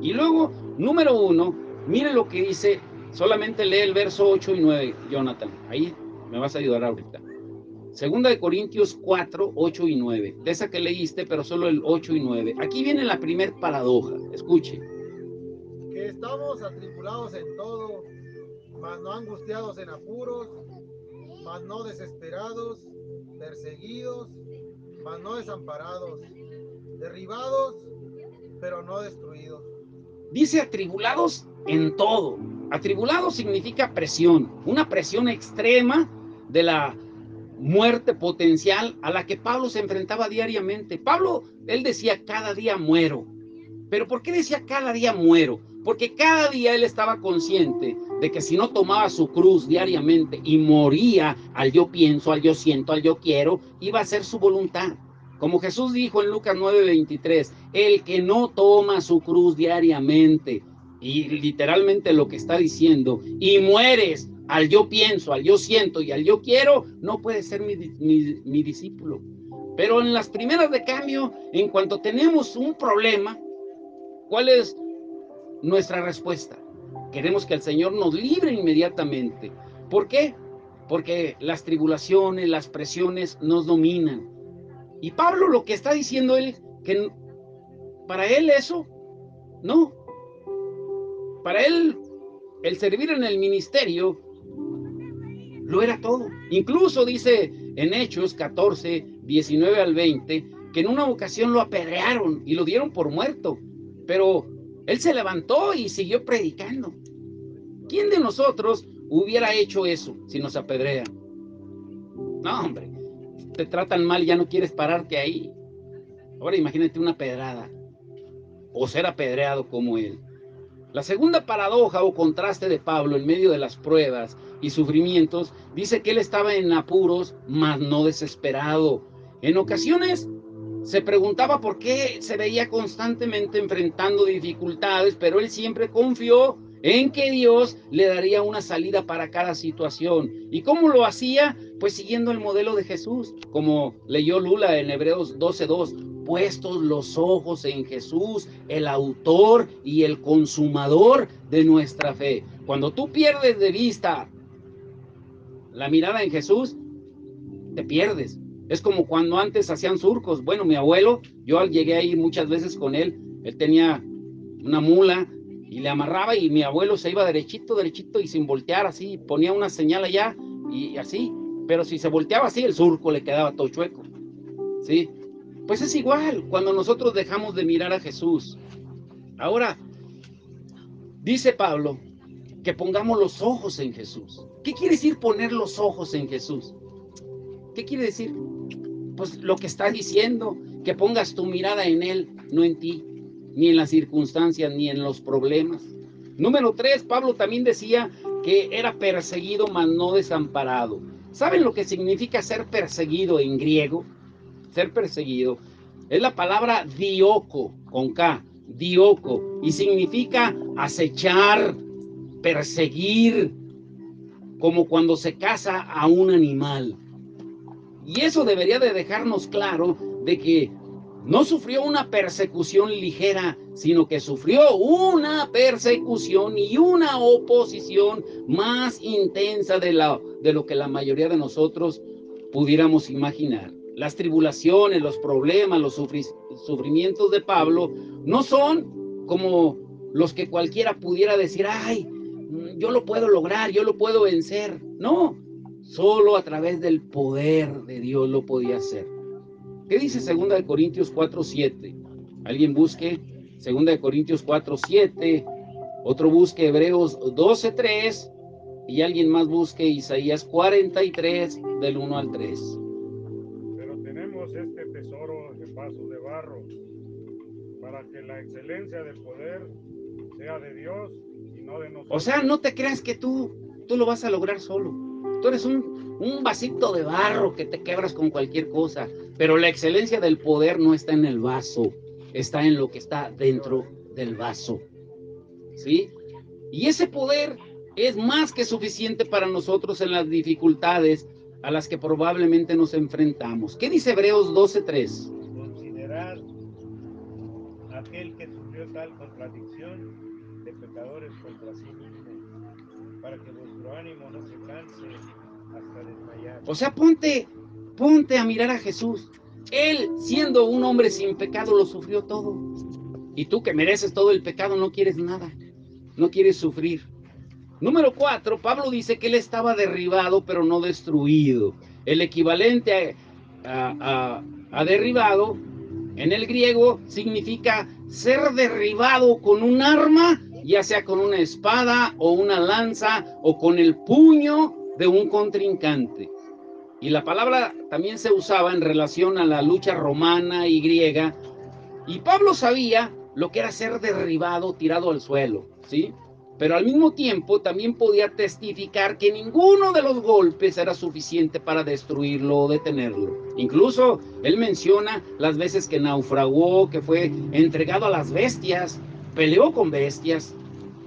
Speaker 1: Y luego, número 1, miren lo que dice. Solamente lee el verso 8 y 9, Jonathan. Ahí me vas a ayudar ahorita. 2 de Corintios 4, 8 y 9. De esa que leíste, pero solo el 8 y 9. Aquí viene la primer paradoja. Escuche.
Speaker 4: Que estamos atribulados en todo, mas no angustiados en apuros, mas no desesperados, perseguidos, mas no desamparados, derribados, pero no destruidos.
Speaker 1: Dice atribulados en todo. Atribulado significa presión, una presión extrema de la muerte potencial a la que Pablo se enfrentaba diariamente. Pablo, él decía, cada día muero. ¿Pero por qué decía cada día muero? Porque cada día él estaba consciente de que si no tomaba su cruz diariamente y moría al yo pienso, al yo siento, al yo quiero, iba a ser su voluntad. Como Jesús dijo en Lucas 9:23, el que no toma su cruz diariamente, y literalmente lo que está diciendo, y mueres al yo pienso, al yo siento y al yo quiero, no puede ser mi discípulo. Pero en las primeras de cambio, en cuanto tenemos un problema, ¿cuál es nuestra respuesta? Queremos que el Señor nos libre inmediatamente. ¿Por qué? Porque las tribulaciones, las presiones nos dominan. Y Pablo lo que está diciendo él, que para él eso, no. Para él, el servir en el ministerio lo era todo. Incluso dice en Hechos 14, 19 al 20, que en una ocasión lo apedrearon y lo dieron por muerto. Pero él se levantó y siguió predicando. ¿Quién de nosotros hubiera hecho eso si nos apedrean? No, hombre, te tratan mal y ya no quieres pararte ahí. Ahora imagínate una pedrada o ser apedreado como él. La segunda paradoja o contraste de Pablo en medio de las pruebas y sufrimientos dice que él estaba en apuros, mas no desesperado. En ocasiones se preguntaba por qué se veía constantemente enfrentando dificultades, pero él siempre confió en que Dios le daría una salida para cada situación. ¿Y cómo lo hacía? Pues siguiendo el modelo de Jesús, como leyó Lula en Hebreos 12:2. Puestos los ojos en Jesús, el autor y el consumador de nuestra fe. Cuando tú pierdes de vista la mirada en Jesús, te pierdes. Es como cuando antes hacían surcos. Bueno, mi abuelo, yo llegué a ir muchas veces con él. Él tenía una mula y le amarraba y mi abuelo se iba derechito, derechito y sin voltear así. Ponía una señal allá y así. Pero si se volteaba así, el surco le quedaba todo chueco. ¿Sí? Pues es igual cuando nosotros dejamos de mirar a Jesús. Ahora, dice Pablo que pongamos los ojos en Jesús. ¿Qué quiere decir poner los ojos en Jesús? ¿Qué quiere decir? Pues lo que está diciendo, que pongas tu mirada en Él, no en ti, ni en las circunstancias, ni en los problemas. Número 3, Pablo también decía que era perseguido, mas no desamparado. ¿Saben lo que significa ser perseguido en griego? Ser perseguido es la palabra dioko, con K, dioko, y significa acechar, perseguir, como cuando se caza a un animal. Y eso debería de dejarnos claro de que no sufrió una persecución ligera, sino que sufrió una persecución y una oposición más intensa de lo que la mayoría de nosotros pudiéramos imaginar. Las tribulaciones, los problemas, los sufrimientos de Pablo no son como los que cualquiera pudiera decir, ay, yo lo puedo lograr, yo lo puedo vencer. No, solo a través del poder de Dios lo podía hacer. ¿Qué dice 2 Corintios 4:7? Alguien busque 2 Corintios 4:7, otro busque Hebreos 12:3 y alguien más busque Isaías 43 del 1 al 3.
Speaker 3: Pero tenemos este tesoro en vasos de barro, para que la excelencia del poder sea de Dios y no de nosotros.
Speaker 1: O sea, no te creas que tú lo vas a lograr solo. Tú eres un vasito de barro que te quebras con cualquier cosa, pero la excelencia del poder no está en el vaso, está en lo que está dentro del vaso. ¿Sí? Y ese poder es más que suficiente para nosotros en las dificultades a las que probablemente nos enfrentamos. ¿Qué dice Hebreos 12:3?
Speaker 6: Considerad aquel que sufrió tal contradicción de pecadores contra sí mismo, para que vuestro ánimo no se canse hasta desmayar.
Speaker 1: O sea, ponte a mirar a Jesús. Él, siendo un hombre sin pecado, lo sufrió todo. Y tú, que mereces todo el pecado, no quieres nada, no quieres sufrir. Número 4, Pablo dice que él estaba derribado, pero no destruido. El equivalente a derribado, en el griego, significa ser derribado con un arma, ya sea con una espada o una lanza o con el puño de un contrincante. Y la palabra también se usaba en relación a la lucha romana y griega. Y Pablo sabía lo que era ser derribado, tirado al suelo, ¿sí? pero al mismo tiempo también podía testificar que ninguno de los golpes era suficiente para destruirlo o detenerlo. Incluso él menciona las veces que naufragó, que fue entregado a las bestias, peleó con bestias,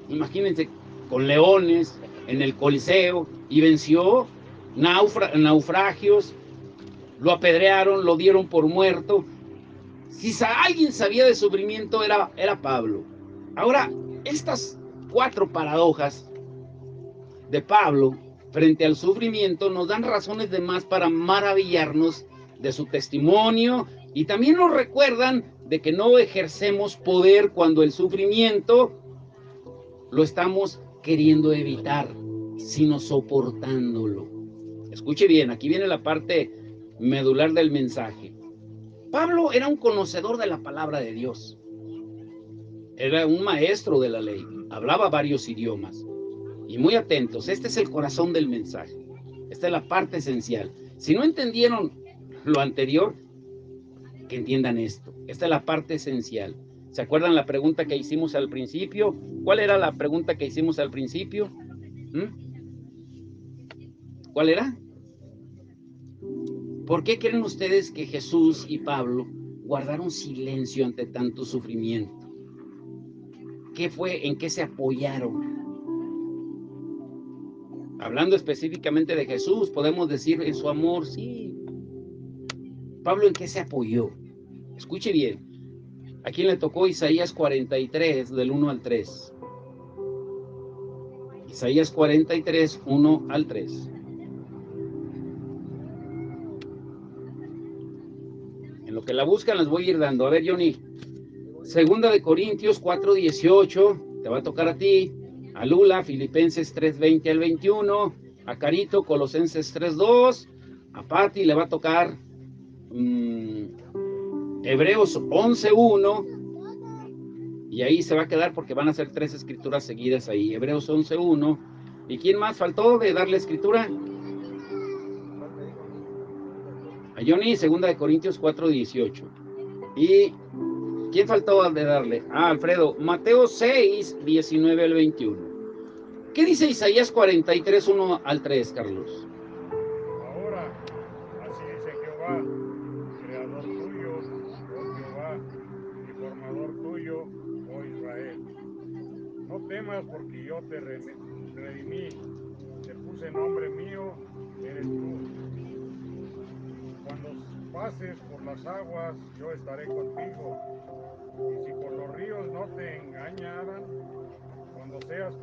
Speaker 1: imagínense, con leones en el Coliseo, y venció naufragios, lo apedrearon, lo dieron por muerto. Si alguien sabía de sufrimiento era Pablo. Ahora, estas 4 paradojas de Pablo frente al sufrimiento nos dan razones de más para maravillarnos de su testimonio, y también nos recuerdan de que no ejercemos poder cuando el sufrimiento lo estamos queriendo evitar, sino soportándolo. Escuche bien, aquí viene la parte medular del mensaje. Pablo era un conocedor de la palabra de Dios. Era un maestro de la ley, hablaba varios idiomas. Y muy atentos, este es el corazón del mensaje. Esta es la parte esencial. Si no entendieron lo anterior, que entiendan esto. Esta es la parte esencial. ¿Se acuerdan la pregunta que hicimos al principio? ¿Cuál era la pregunta que hicimos al principio? ¿Cuál era? ¿Por qué creen ustedes que Jesús y Pablo guardaron silencio ante tanto sufrimiento? ¿Qué fue? ¿En qué se apoyaron? Hablando específicamente de Jesús, podemos decir en su amor, sí. Pablo, ¿en qué se apoyó? Escuche bien. ¿A quién le tocó Isaías 43, del 1 al 3? Isaías 43, 1 al 3. En lo que la buscan les voy a ir dando. A ver, Johnny. Segunda de Corintios 4, 18. Te va a tocar a ti. A Lula, Filipenses 3, 20 al 21. A Carito, Colosenses 3, 2. A Pati le va a tocar Hebreos 11, 1. Y ahí se va a quedar porque van a ser 3 escrituras seguidas ahí. Hebreos 11, 1. ¿Y quién más faltó de darle escritura? A Johnny, segunda de Corintios 4, 18. ¿Y quién faltó de darle? Ah, Alfredo, Mateo 6, 19 al 21. ¿Qué dice Isaías 43, 1 al 3, Carlos?
Speaker 3: Ahora, así dice Jehová, creador tuyo, oh Jehová, y formador tuyo, oh Israel. No temas porque yo te redimí, te puse nombre mío, eres tú. Cuando pases por las aguas, yo estaré contigo. Y si por los ríos no te engañaran, cuando pases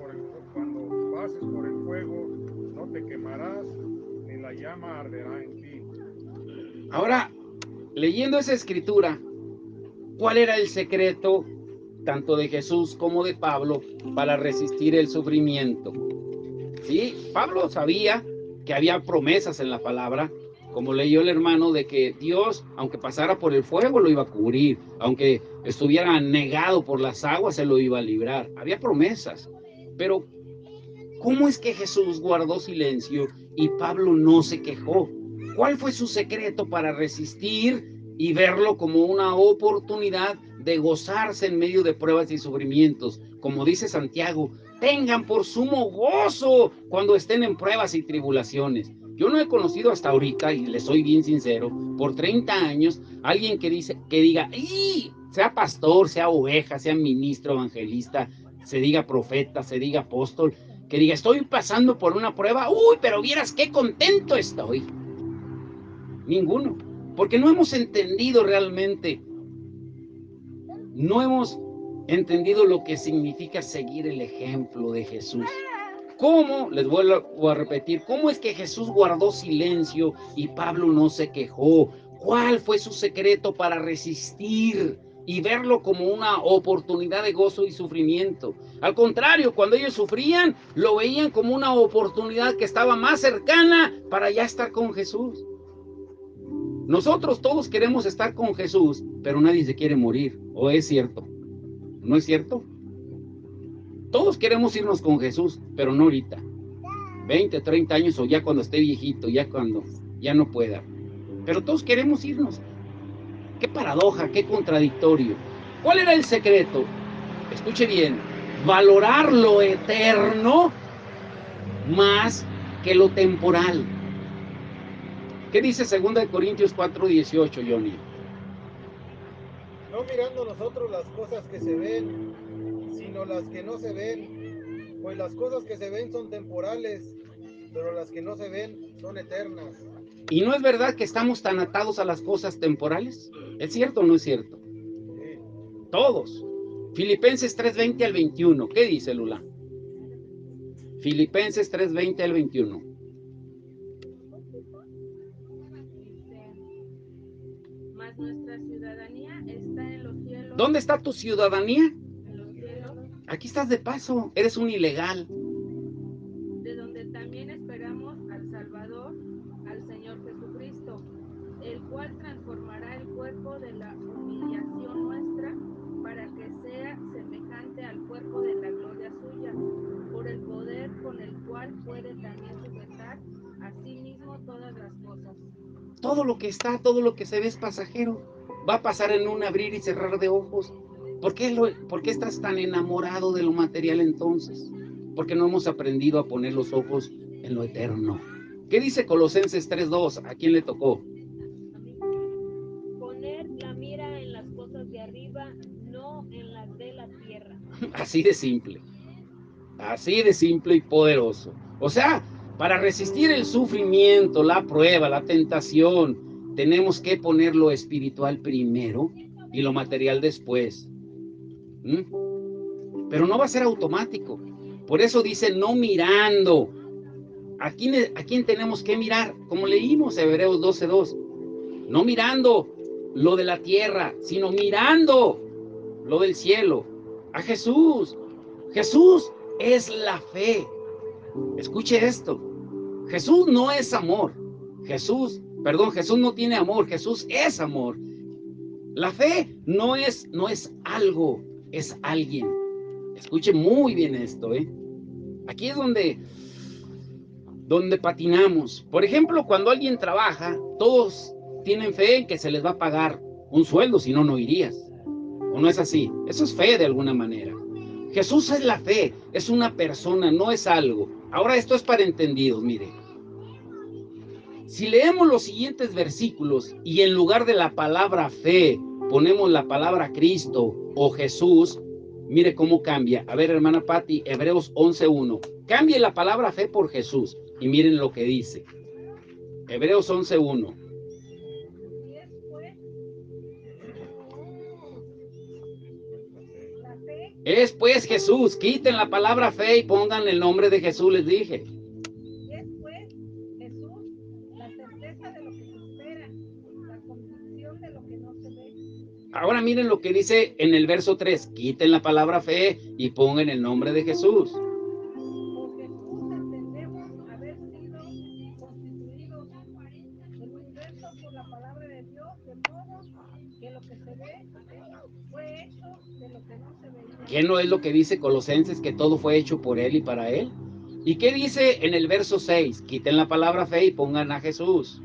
Speaker 3: por el fuego, no te quemarás, ni la llama arderá en ti.
Speaker 1: Ahora, leyendo esa escritura, ¿cuál era el secreto tanto de Jesús como de Pablo para resistir el sufrimiento? Sí, Pablo sabía que había promesas en la palabra, como leyó el hermano, de que Dios, aunque pasara por el fuego, lo iba a cubrir, aunque estuviera anegado por las aguas, se lo iba a librar. Había promesas, pero ¿cómo es que Jesús guardó silencio y Pablo no se quejó? ¿Cuál fue su secreto para resistir y verlo como una oportunidad de gozarse en medio de pruebas y sufrimientos? Como dice Santiago, tengan por sumo gozo cuando estén en pruebas y tribulaciones. Yo no he conocido hasta ahorita, y le soy bien sincero, por 30 años, alguien que diga, ¡y! Sea pastor, sea oveja, sea ministro, evangelista, se diga profeta, se diga apóstol, que diga, estoy pasando por una prueba, ¡uy! Pero vieras qué contento estoy. Ninguno, porque no hemos entendido realmente, no hemos entendido lo que significa seguir el ejemplo de Jesús. ¿Cómo? Les vuelvo a repetir, ¿cómo es que Jesús guardó silencio y Pablo no se quejó? ¿Cuál fue su secreto para resistir y verlo como una oportunidad de gozo y sufrimiento? Al contrario, cuando ellos sufrían, lo veían como una oportunidad que estaba más cercana para ya estar con Jesús. Nosotros todos queremos estar con Jesús, pero nadie se quiere morir. ¿O es cierto? ¿No es cierto? Todos queremos irnos con Jesús, pero no ahorita. 20, 30 años o ya cuando esté viejito, ya cuando ya no pueda. Pero todos queremos irnos. Qué paradoja, qué contradictorio. ¿Cuál era el secreto? Escuche bien. valorar lo eterno más que lo temporal. ¿Qué dice 2 Corintios 4:18, Johnny?
Speaker 4: No mirando nosotros las cosas que se ven, sino las que no se ven, pues las cosas que se ven son temporales, pero las que no se ven son eternas.
Speaker 1: ¿Y no es verdad que estamos tan atados a las cosas temporales? ¿Es cierto o no es cierto?
Speaker 4: Sí.
Speaker 1: Todos. Filipenses 3:20 al 21. ¿Qué dice, Lula? Filipenses 3:20 al 21.
Speaker 5: Mas nuestra ciudadanía está en los cielos.
Speaker 1: ¿Dónde está tu ciudadanía?
Speaker 5: En los cielos,
Speaker 1: Aquí estás de paso, eres un ilegal.
Speaker 5: de donde también esperamos al Salvador, al Señor Jesucristo, el cual transformará el cuerpo de la humillación nuestra para que sea semejante al cuerpo de la gloria suya, por el poder con el cual puede también sujetar a sí mismo todas las cosas.
Speaker 1: Todo lo que está, todo lo que se ve es pasajero. Va a pasar en un abrir y cerrar de ojos. ¿Por qué estás tan enamorado de lo material entonces? Porque no hemos aprendido a poner los ojos en lo eterno. ¿Qué dice Colosenses 3:2? ¿A quién le tocó?
Speaker 5: Poner la mira en las cosas de arriba, no en las de la tierra.
Speaker 1: Así de simple. Así de simple y poderoso. O sea, para resistir el sufrimiento, la prueba, la tentación, tenemos que poner lo espiritual primero y lo material después. Pero no va a ser automático. Por eso dice no mirando. ¿A quién tenemos que mirar? Como leímos Hebreos 12:2. No mirando lo de la tierra, sino mirando lo del cielo. A Jesús. Jesús es la fe. Escuche esto. Jesús no es amor. Jesús no tiene amor. Jesús es amor. La fe no es algo, es alguien. Escuche muy bien esto, ¿eh? Aquí es donde patinamos. Por ejemplo, cuando alguien trabaja, todos tienen fe en que se les va a pagar un sueldo, si no, no irías. ¿O no es así? Eso es fe de alguna manera. Jesús es la fe, es una persona, no es algo. Ahora esto es para entendidos, mire. Si leemos los siguientes versículos y en lugar de la palabra fe ponemos la palabra Cristo o Jesús, mire cómo cambia. A ver, hermana Patti, Hebreos 11:1. Cambie la palabra fe por Jesús y miren lo que dice. Hebreos 11:1. Es pues Jesús, quiten la palabra fe y pongan el nombre de Jesús, les dije.
Speaker 2: Y es pues Jesús la certeza de lo que se espera, la convicción de lo que no se ve.
Speaker 1: Ahora miren lo que dice en el verso 3, quiten la palabra fe y pongan el nombre de Jesús.
Speaker 2: Por Jesús entendemos haber sido constituidos el universo por la palabra de Dios, de modo que lo que se ve fue hecho de lo que no se veía.
Speaker 1: ¿Qué no es lo que dice Colosenses, que todo fue hecho por Él y para Él? ¿Y qué dice en el verso 6? Quiten la palabra fe y pongan a Jesús.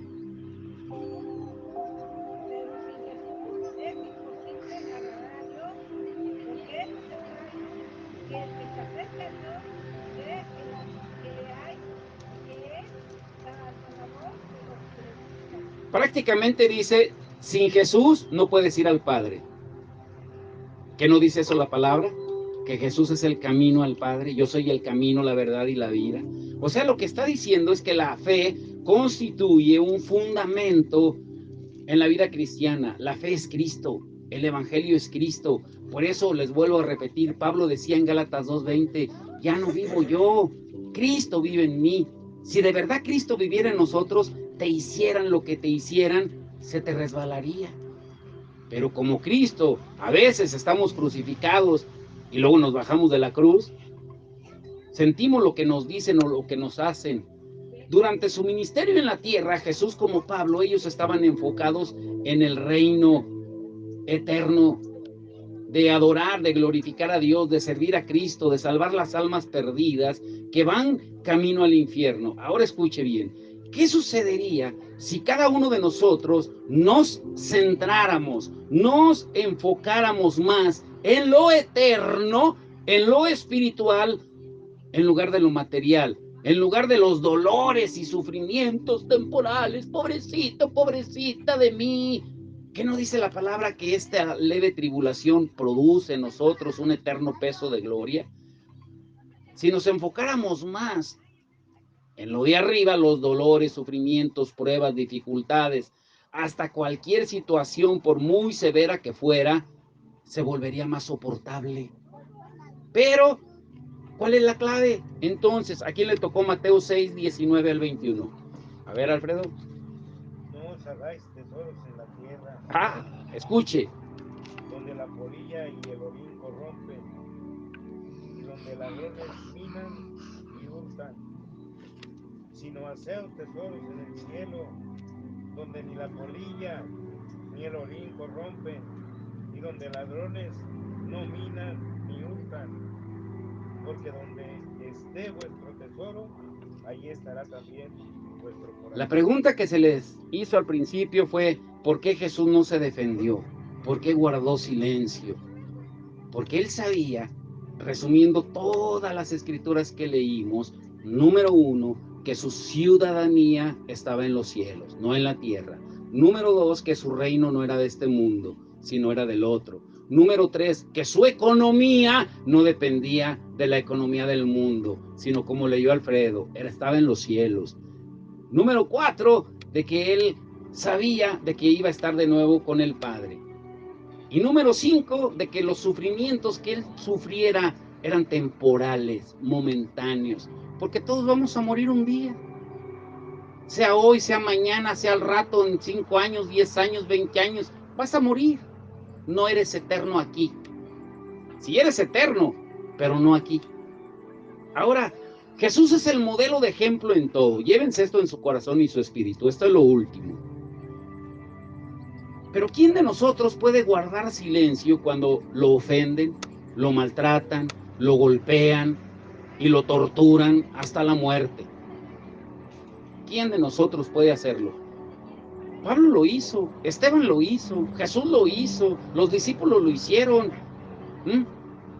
Speaker 2: Pero sin Jesús es imposible agradar a Dios, porque es necesario que el que se acerque a Dios cree que le hay, que es galardonador de los que le buscan.
Speaker 1: Prácticamente dice, sin Jesús no puedes ir al Padre. ¿Qué no dice eso la palabra? Que Jesús es el camino al Padre. Yo soy el camino, la verdad y la vida. O sea, lo que está diciendo es que la fe constituye un fundamento en la vida cristiana. La fe es Cristo. El Evangelio es Cristo. Por eso les vuelvo a repetir, Pablo decía en Gálatas 2:20, ya no vivo yo, Cristo vive en mí. Si de verdad Cristo viviera en nosotros, te hicieran lo que te hicieran, se te resbalaría. Pero como Cristo, a veces estamos crucificados y luego nos bajamos de la cruz, sentimos lo que nos dicen o lo que nos hacen. Durante su ministerio en la tierra, Jesús como Pablo, ellos estaban enfocados en el reino eterno, de adorar, de glorificar a Dios, de servir a Cristo, de salvar las almas perdidas que van camino al infierno. Ahora escuche bien, ¿qué sucedería si cada uno de nosotros nos centráramos, nos enfocáramos más en lo eterno en lo espiritual en lugar de lo material, en lugar de los dolores y sufrimientos temporales. Pobrecito, pobrecita de mí. ¿Qué no dice la palabra que esta leve tribulación produce en nosotros un eterno peso de gloria? Si nos enfocáramos más en lo de arriba, los dolores, sufrimientos, pruebas, dificultades, hasta cualquier situación, por muy severa que fuera, se volvería más soportable. Pero, ¿cuál es la clave? Entonces, ¿a quién le tocó Mateo 6, 19 al 21? A ver, Alfredo.
Speaker 6: No os hagáis tesoros en la tierra.
Speaker 1: Escuche.
Speaker 6: Donde la polilla y el orín corrompen, y donde ladrones minan y hurtan. Sino haceos tesoros en el cielo, donde ni la polilla ni el orín corrompen, y donde ladrones no minan ni hurtan. Porque donde esté vuestro tesoro, allí estará también vuestro corazón.
Speaker 1: La pregunta que se les hizo al principio fue, ¿por qué Jesús no se defendió? ¿Por qué guardó silencio? Porque él sabía, resumiendo todas las escrituras que leímos, número 1, que su ciudadanía estaba en los cielos, no en la tierra. Número 2, que su reino no era de este mundo, sino era del otro. Número 3, que su economía no dependía de la economía del mundo, sino, como leyó Alfredo, estaba en los cielos. Número 4, de que él sabía de que iba a estar de nuevo con el Padre. Y número 5, de que los sufrimientos que él sufriera eran temporales, momentáneos, porque todos vamos a morir un día. Sea hoy, sea mañana, sea al rato, en 5 años, 10 años, 20 años, vas a morir. No eres eterno aquí. Sí eres eterno, pero no aquí. Ahora, Jesús es el modelo de ejemplo en todo. Llévense esto en su corazón y su espíritu. Esto es lo último. Pero ¿quién de nosotros puede guardar silencio cuando lo ofenden, lo maltratan, lo golpean y lo torturan hasta la muerte? ¿Quién de nosotros puede hacerlo? Pablo lo hizo, Esteban lo hizo, Jesús lo hizo, los discípulos lo hicieron.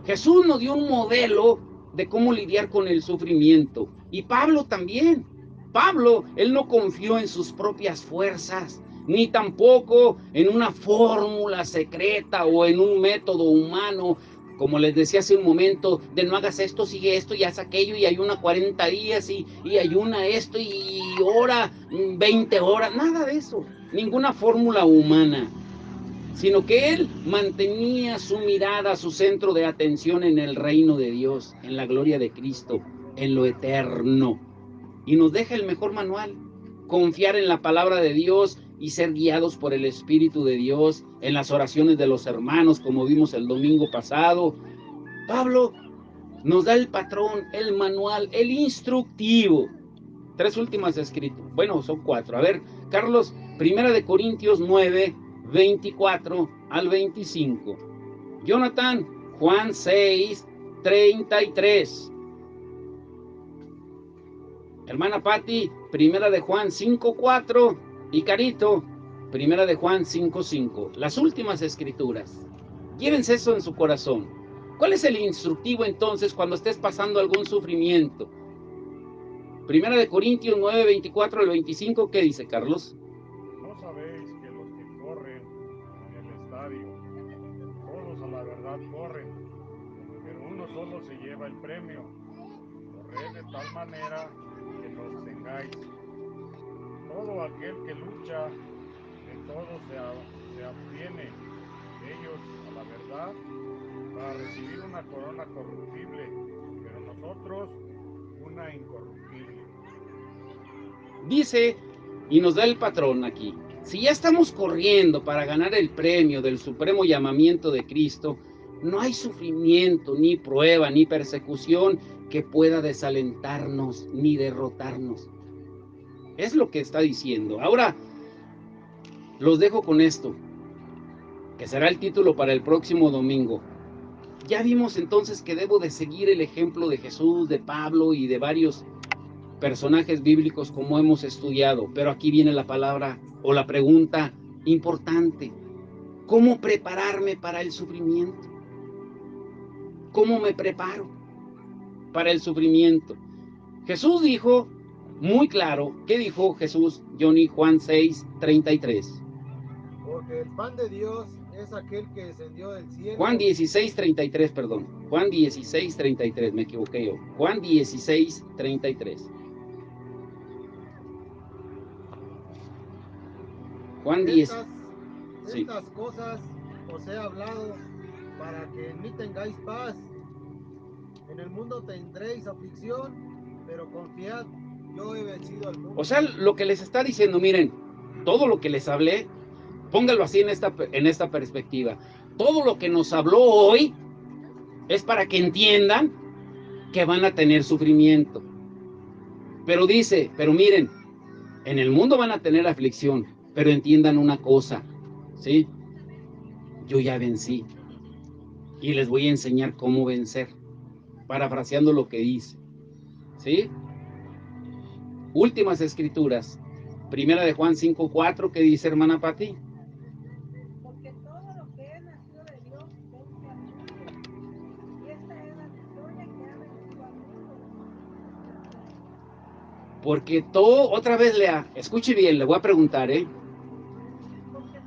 Speaker 1: Jesús nos dio un modelo de cómo lidiar con el sufrimiento. Y Pablo también. Pablo, él no confió en sus propias fuerzas, ni tampoco en una fórmula secreta o en un método humano, como les decía hace un momento, de no hagas esto, sigue esto y haz aquello, y ayuna 40 días y ayuna esto y ora 20 horas, nada de eso, ninguna fórmula humana, sino que él mantenía su mirada, su centro de atención en el reino de Dios, en la gloria de Cristo, en lo eterno. Y nos deja el mejor manual: confiar en la palabra de Dios y ser guiados por el Espíritu de Dios en las oraciones de los hermanos, como vimos el domingo pasado. Pablo nos da el patrón, el manual, el instructivo. 3 últimas escritas, bueno, son 4. A ver, Carlos, 1 Corintios 9, 24 al 25. Jonathan, Juan 6, 33. Hermana Patti, 1 Juan 5, 4. Y Carito, 1 Juan 5, 5. Las últimas escrituras. Llévense eso en su corazón. ¿Cuál es el instructivo entonces cuando estés pasando algún sufrimiento? 1 Corintios 9, 24 al 25, ¿qué dice, Carlos?
Speaker 3: ¿No sabéis que los que corren en el estadio, todos a la verdad corren, pero uno solo se lleva el premio? Corred de tal manera que no os tengáis. Todo aquel que lucha, de todo se abstiene, ellos a la verdad, para recibir una corona corruptible, pero nosotros una incorruptible.
Speaker 1: Dice, y nos da el patrón aquí: si ya estamos corriendo para ganar el premio del supremo llamamiento de Cristo, no hay sufrimiento, ni prueba, ni persecución que pueda desalentarnos ni derrotarnos. Es lo que está diciendo. Ahora, los dejo con esto, que será el título para el próximo domingo. Ya vimos entonces que debo de seguir el ejemplo de Jesús, de Pablo y de varios personajes bíblicos como hemos estudiado. Pero aquí viene la palabra o la pregunta importante: ¿cómo prepararme para el sufrimiento? ¿Cómo me preparo para el sufrimiento? Jesús dijo muy claro, ¿qué dijo Jesús, Johnny? Juan 6:33.
Speaker 4: Porque el pan de Dios es aquel que descendió del cielo.
Speaker 1: Juan 16:33, perdón. Juan 16:33, me equivoqué yo. Juan 16:33. Juan 10. Sí.
Speaker 4: Estas cosas os he hablado para que en mí tengáis paz. En el mundo tendréis aflicción, pero confiad, yo he vencido al mundo.
Speaker 1: O sea, lo que les está diciendo, miren, todo lo que les hablé, póngalo así en esta perspectiva. Todo lo que nos habló hoy es para que entiendan que van a tener sufrimiento. Pero dice, pero miren, en el mundo van a tener aflicción, pero entiendan una cosa, ¿sí? Yo ya vencí y les voy a enseñar cómo vencer, parafraseando lo que dice, ¿sí? Últimas escrituras, primera de Juan 5:4, ¿qué dice, hermana Pati?
Speaker 2: Porque todo lo que es nacido de Dios vence al mundo. Y esta es la victoria que ha vencido al mundo.
Speaker 1: Porque todo, otra vez lea, escuche bien, le voy a preguntar,
Speaker 2: Porque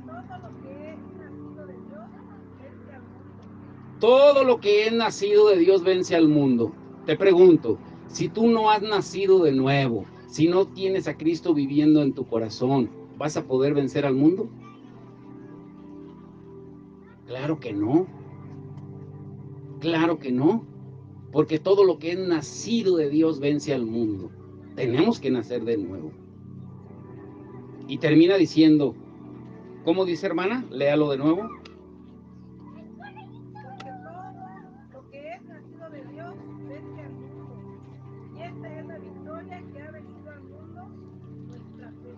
Speaker 2: todo lo que es nacido de Dios vence al mundo.
Speaker 1: Todo lo que es nacido de Dios vence al mundo. Te pregunto, si tú no has nacido de nuevo, si no tienes a Cristo viviendo en tu corazón, ¿vas a poder vencer al mundo? Claro que no. Claro que no. Porque todo lo que es nacido de Dios vence al mundo. Tenemos que nacer de nuevo. Y termina diciendo, ¿cómo dice, hermana? Léalo de nuevo.
Speaker 2: Porque todo lo que es nacido de Dios vence al mundo. Y esta es la victoria que ha vencido al mundo, nuestra fe.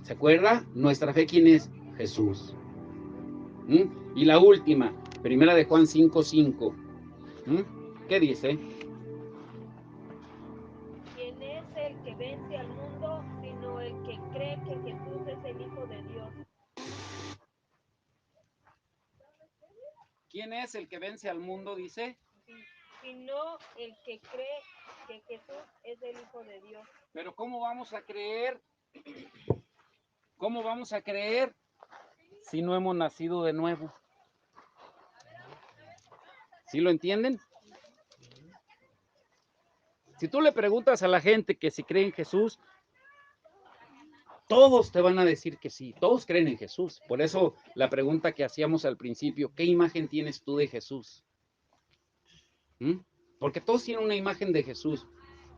Speaker 1: ¿Se acuerda? Nuestra fe, ¿quién es? Jesús. Y la última, primera de Juan 5:5. ¿Qué dice?
Speaker 5: ¿Quién es el que vence al mundo, sino el que cree que Jesús es el Hijo de Dios?
Speaker 1: ¿Quién es el que vence al mundo? Dice.
Speaker 5: Sino el que cree que Jesús es el Hijo de Dios.
Speaker 1: Pero ¿cómo vamos a creer? ¿Cómo vamos a creer si no hemos nacido de nuevo? ¿Sí lo entienden? Si tú le preguntas a la gente que si cree en Jesús, todos te van a decir que sí, todos creen en Jesús. Por eso la pregunta que hacíamos al principio, ¿qué imagen tienes tú de Jesús? Porque todos tienen una imagen de Jesús,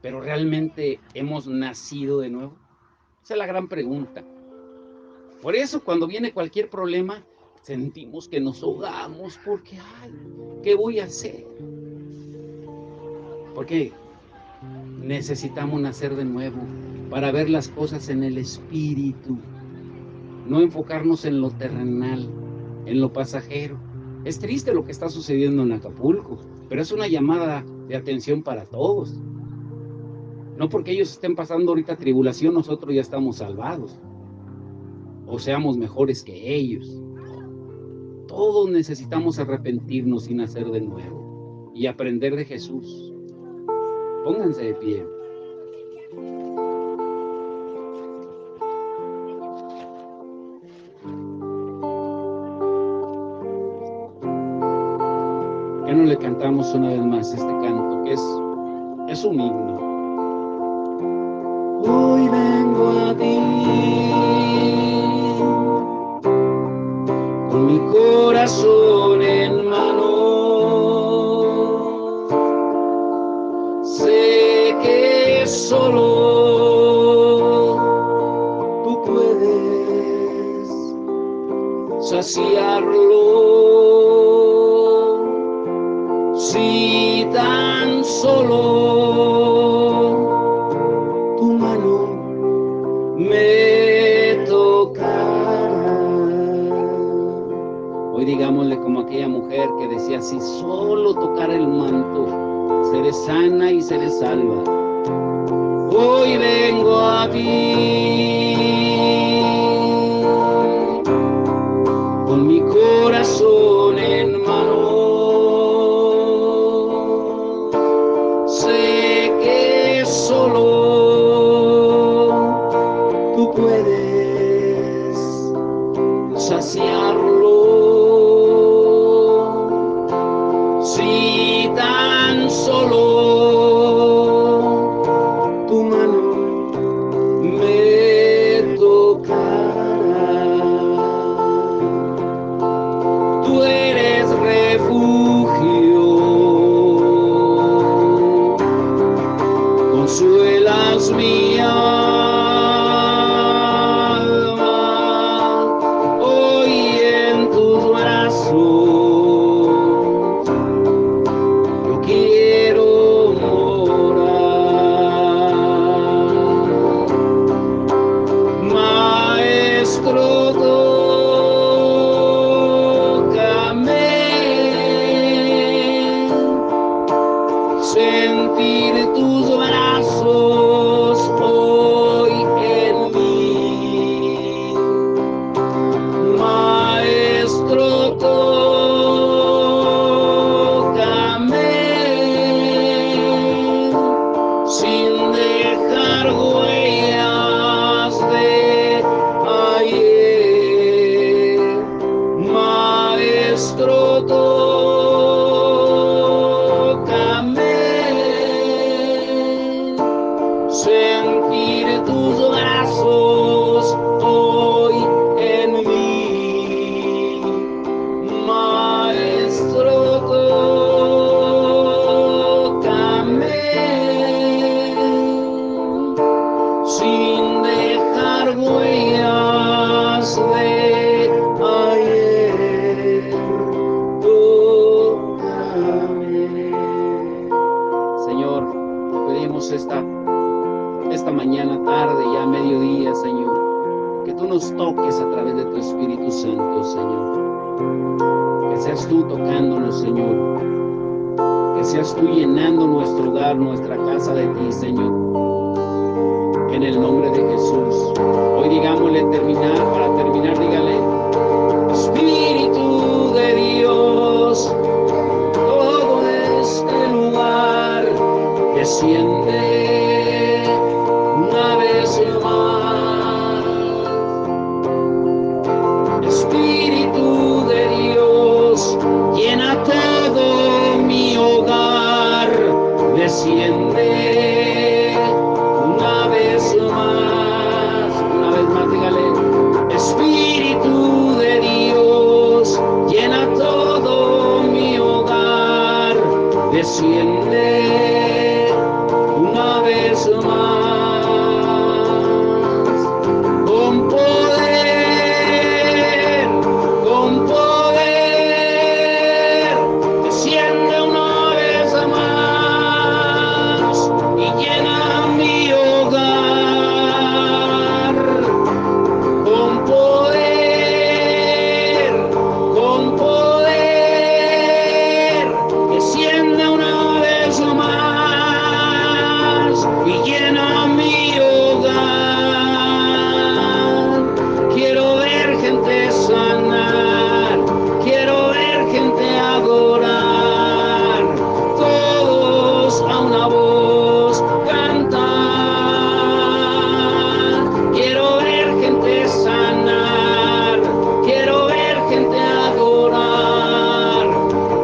Speaker 1: pero ¿realmente hemos nacido de nuevo? Esa es la gran pregunta. Por eso cuando viene cualquier problema, sentimos que nos ahogamos porque, ay, ¿qué voy a hacer? Porque necesitamos nacer de nuevo para ver las cosas en el espíritu, no enfocarnos en lo terrenal, en lo pasajero. Es triste lo que está sucediendo en Acapulco, pero es una llamada de atención para todos. No porque ellos estén pasando ahorita tribulación, nosotros ya estamos salvados, o seamos mejores que ellos. Todos necesitamos arrepentirnos y nacer de nuevo y aprender de Jesús. Pónganse de pie. ¿Qué no le cantamos una vez más este canto, que es un himno? Hoy vengo a ti con mi corazón en mano. Sé que solo tú puedes saciarlo. Si tan solo tu mano me tocara. Hoy digámosle como aquella mujer que decía, si solo tocara el manto, seré sana y seré salva. Hoy vengo a ti con mi corazón en mano. llenas mi alma hoy en tus brazos. Yo quiero morar. Maestro, tócame, sentir tus brazos hoy en mí. Maestro, tócame, sin dejar huellas de ayer. Maestro, tócame, sentir tus brazos hoy en mí. Maestro, tócame, sin dejar huellas de ayer. Tócame. Señor, te pedimos esta mañana, tarde, ya mediodía, Señor, que tú nos toques a través de tu Espíritu Santo, Señor. Que seas tú tocándonos, Señor. Que seas tú llenando nuestro hogar, nuestra casa de ti, Señor. En el nombre de Jesús. Hoy digámosle para terminar, dígale: Espíritu de Dios, todo este lugar desciende una vez más. Espíritu de Dios, llena todo mi hogar, desciende una vez más, dígale: Espíritu de Dios, llena todo mi hogar, desciende una vez más, con poder, desciende una vez más y llena mi hogar. Con poder, desciende una vez más y llena mi hogar. Quiero ver gente sanar, quiero ver gente adorar, todos a una voz cantar. Quiero ver gente sanar, quiero ver gente adorar,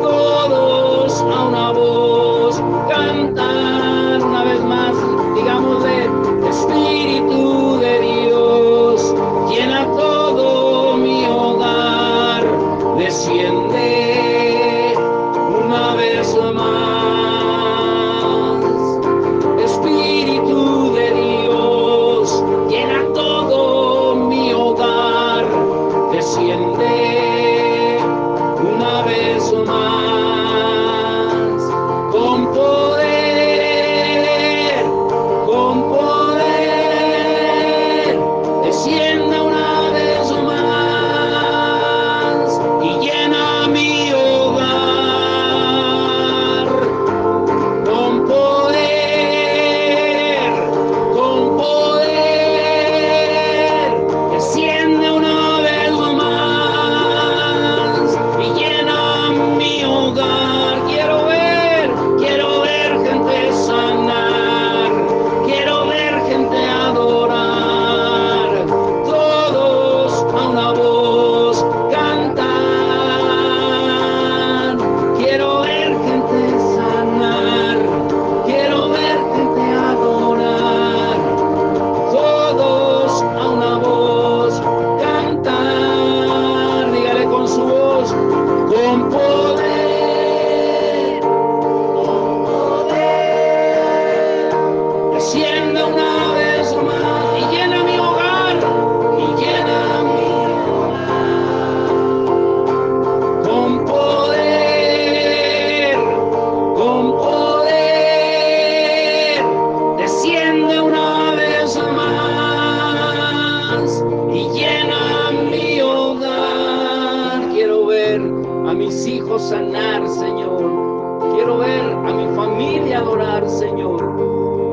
Speaker 1: todos a una voz cantar. Una vez más, digámosle: Espíritu de Dios, llena todo mi hogar, desciende una vez más. Espíritu de Dios, llena todo mi hogar, desciende una vez más. Con poder,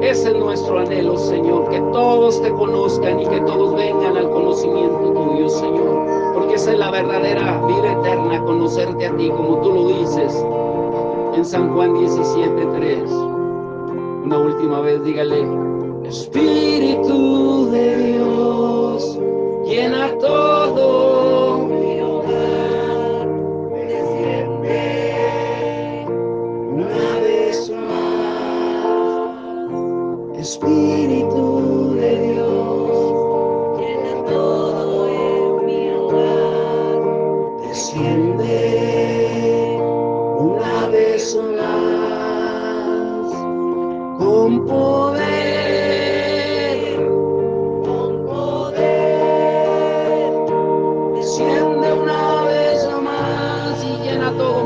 Speaker 1: Ese es nuestro anhelo, Señor, que todos te conozcan y que todos vengan al conocimiento tuyo, Señor, porque esa es la verdadera vida eterna, conocerte a ti, como tú lo dices en San Juan 17:3. Una última vez, dígale: Espíritu de Dios, llena todo mi hogar, desciende una vez más. Espíritu de Dios, llena todo en mi hogar, desciende una vez más, con poder, desciende una vez más y llena todo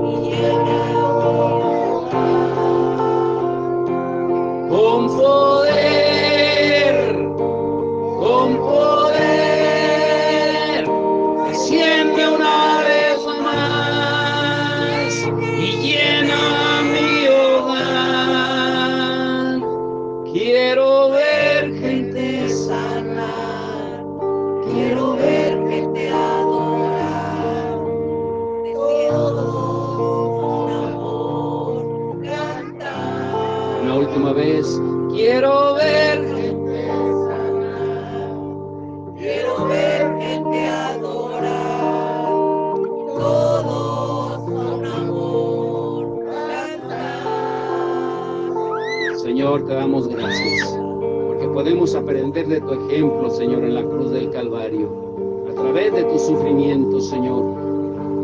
Speaker 1: mi hogar, con poder, desciende una vez más y llena mi hogar. Quiero ver gente sanar, quiero ver gente adorar, de todos con amor cantar. Una última vez, quiero ver gente sanar, quiero ver gente adorar, todos con amor cantar. Señor, te damos gracias, porque podemos aprender de tu ejemplo, Señor, en la cruz del Calvario, a través de tu sufrimiento, Señor,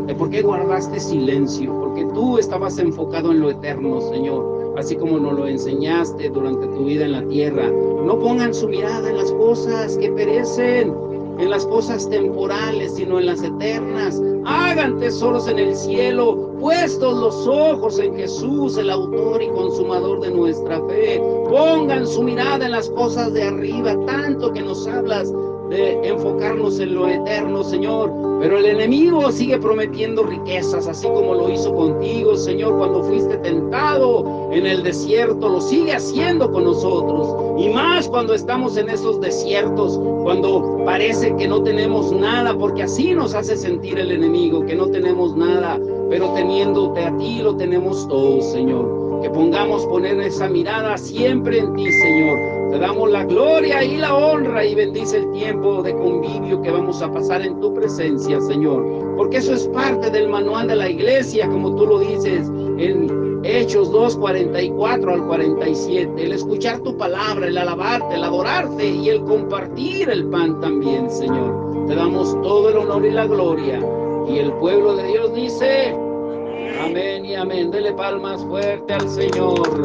Speaker 1: de por qué guardaste silencio, porque tú estabas enfocado en lo eterno, Señor, así como nos lo enseñaste durante tu vida en la tierra. No pongan su mirada en las cosas que perecen, en las cosas temporales, sino en las eternas. Hagan tesoros en el cielo, puestos los ojos en Jesús, el autor y consumador de nuestra fe. Pongan su mirada en las cosas de arriba, tanto que nos hablas de enfocarnos en lo eterno, Señor. Pero el enemigo sigue prometiendo riquezas, así como lo hizo contigo, Señor, cuando fuiste tentado en el desierto. Lo sigue haciendo con nosotros, y más cuando estamos en esos desiertos, cuando parece que no tenemos nada, porque así nos hace sentir el enemigo, que no tenemos nada, pero teniéndote a ti lo tenemos todo, Señor. Que poner esa mirada siempre en ti, Señor. Te damos la gloria y la honra, y bendice el tiempo de convivio que vamos a pasar en tu presencia, Señor, porque eso es parte del manual de la iglesia, como tú lo dices en Hechos 2:44 al 47, el escuchar tu palabra, el alabarte, el adorarte y el compartir el pan también, Señor. Te damos todo el honor y la gloria, y el pueblo de Dios dice amén y amén. Dele palmas fuerte al Señor.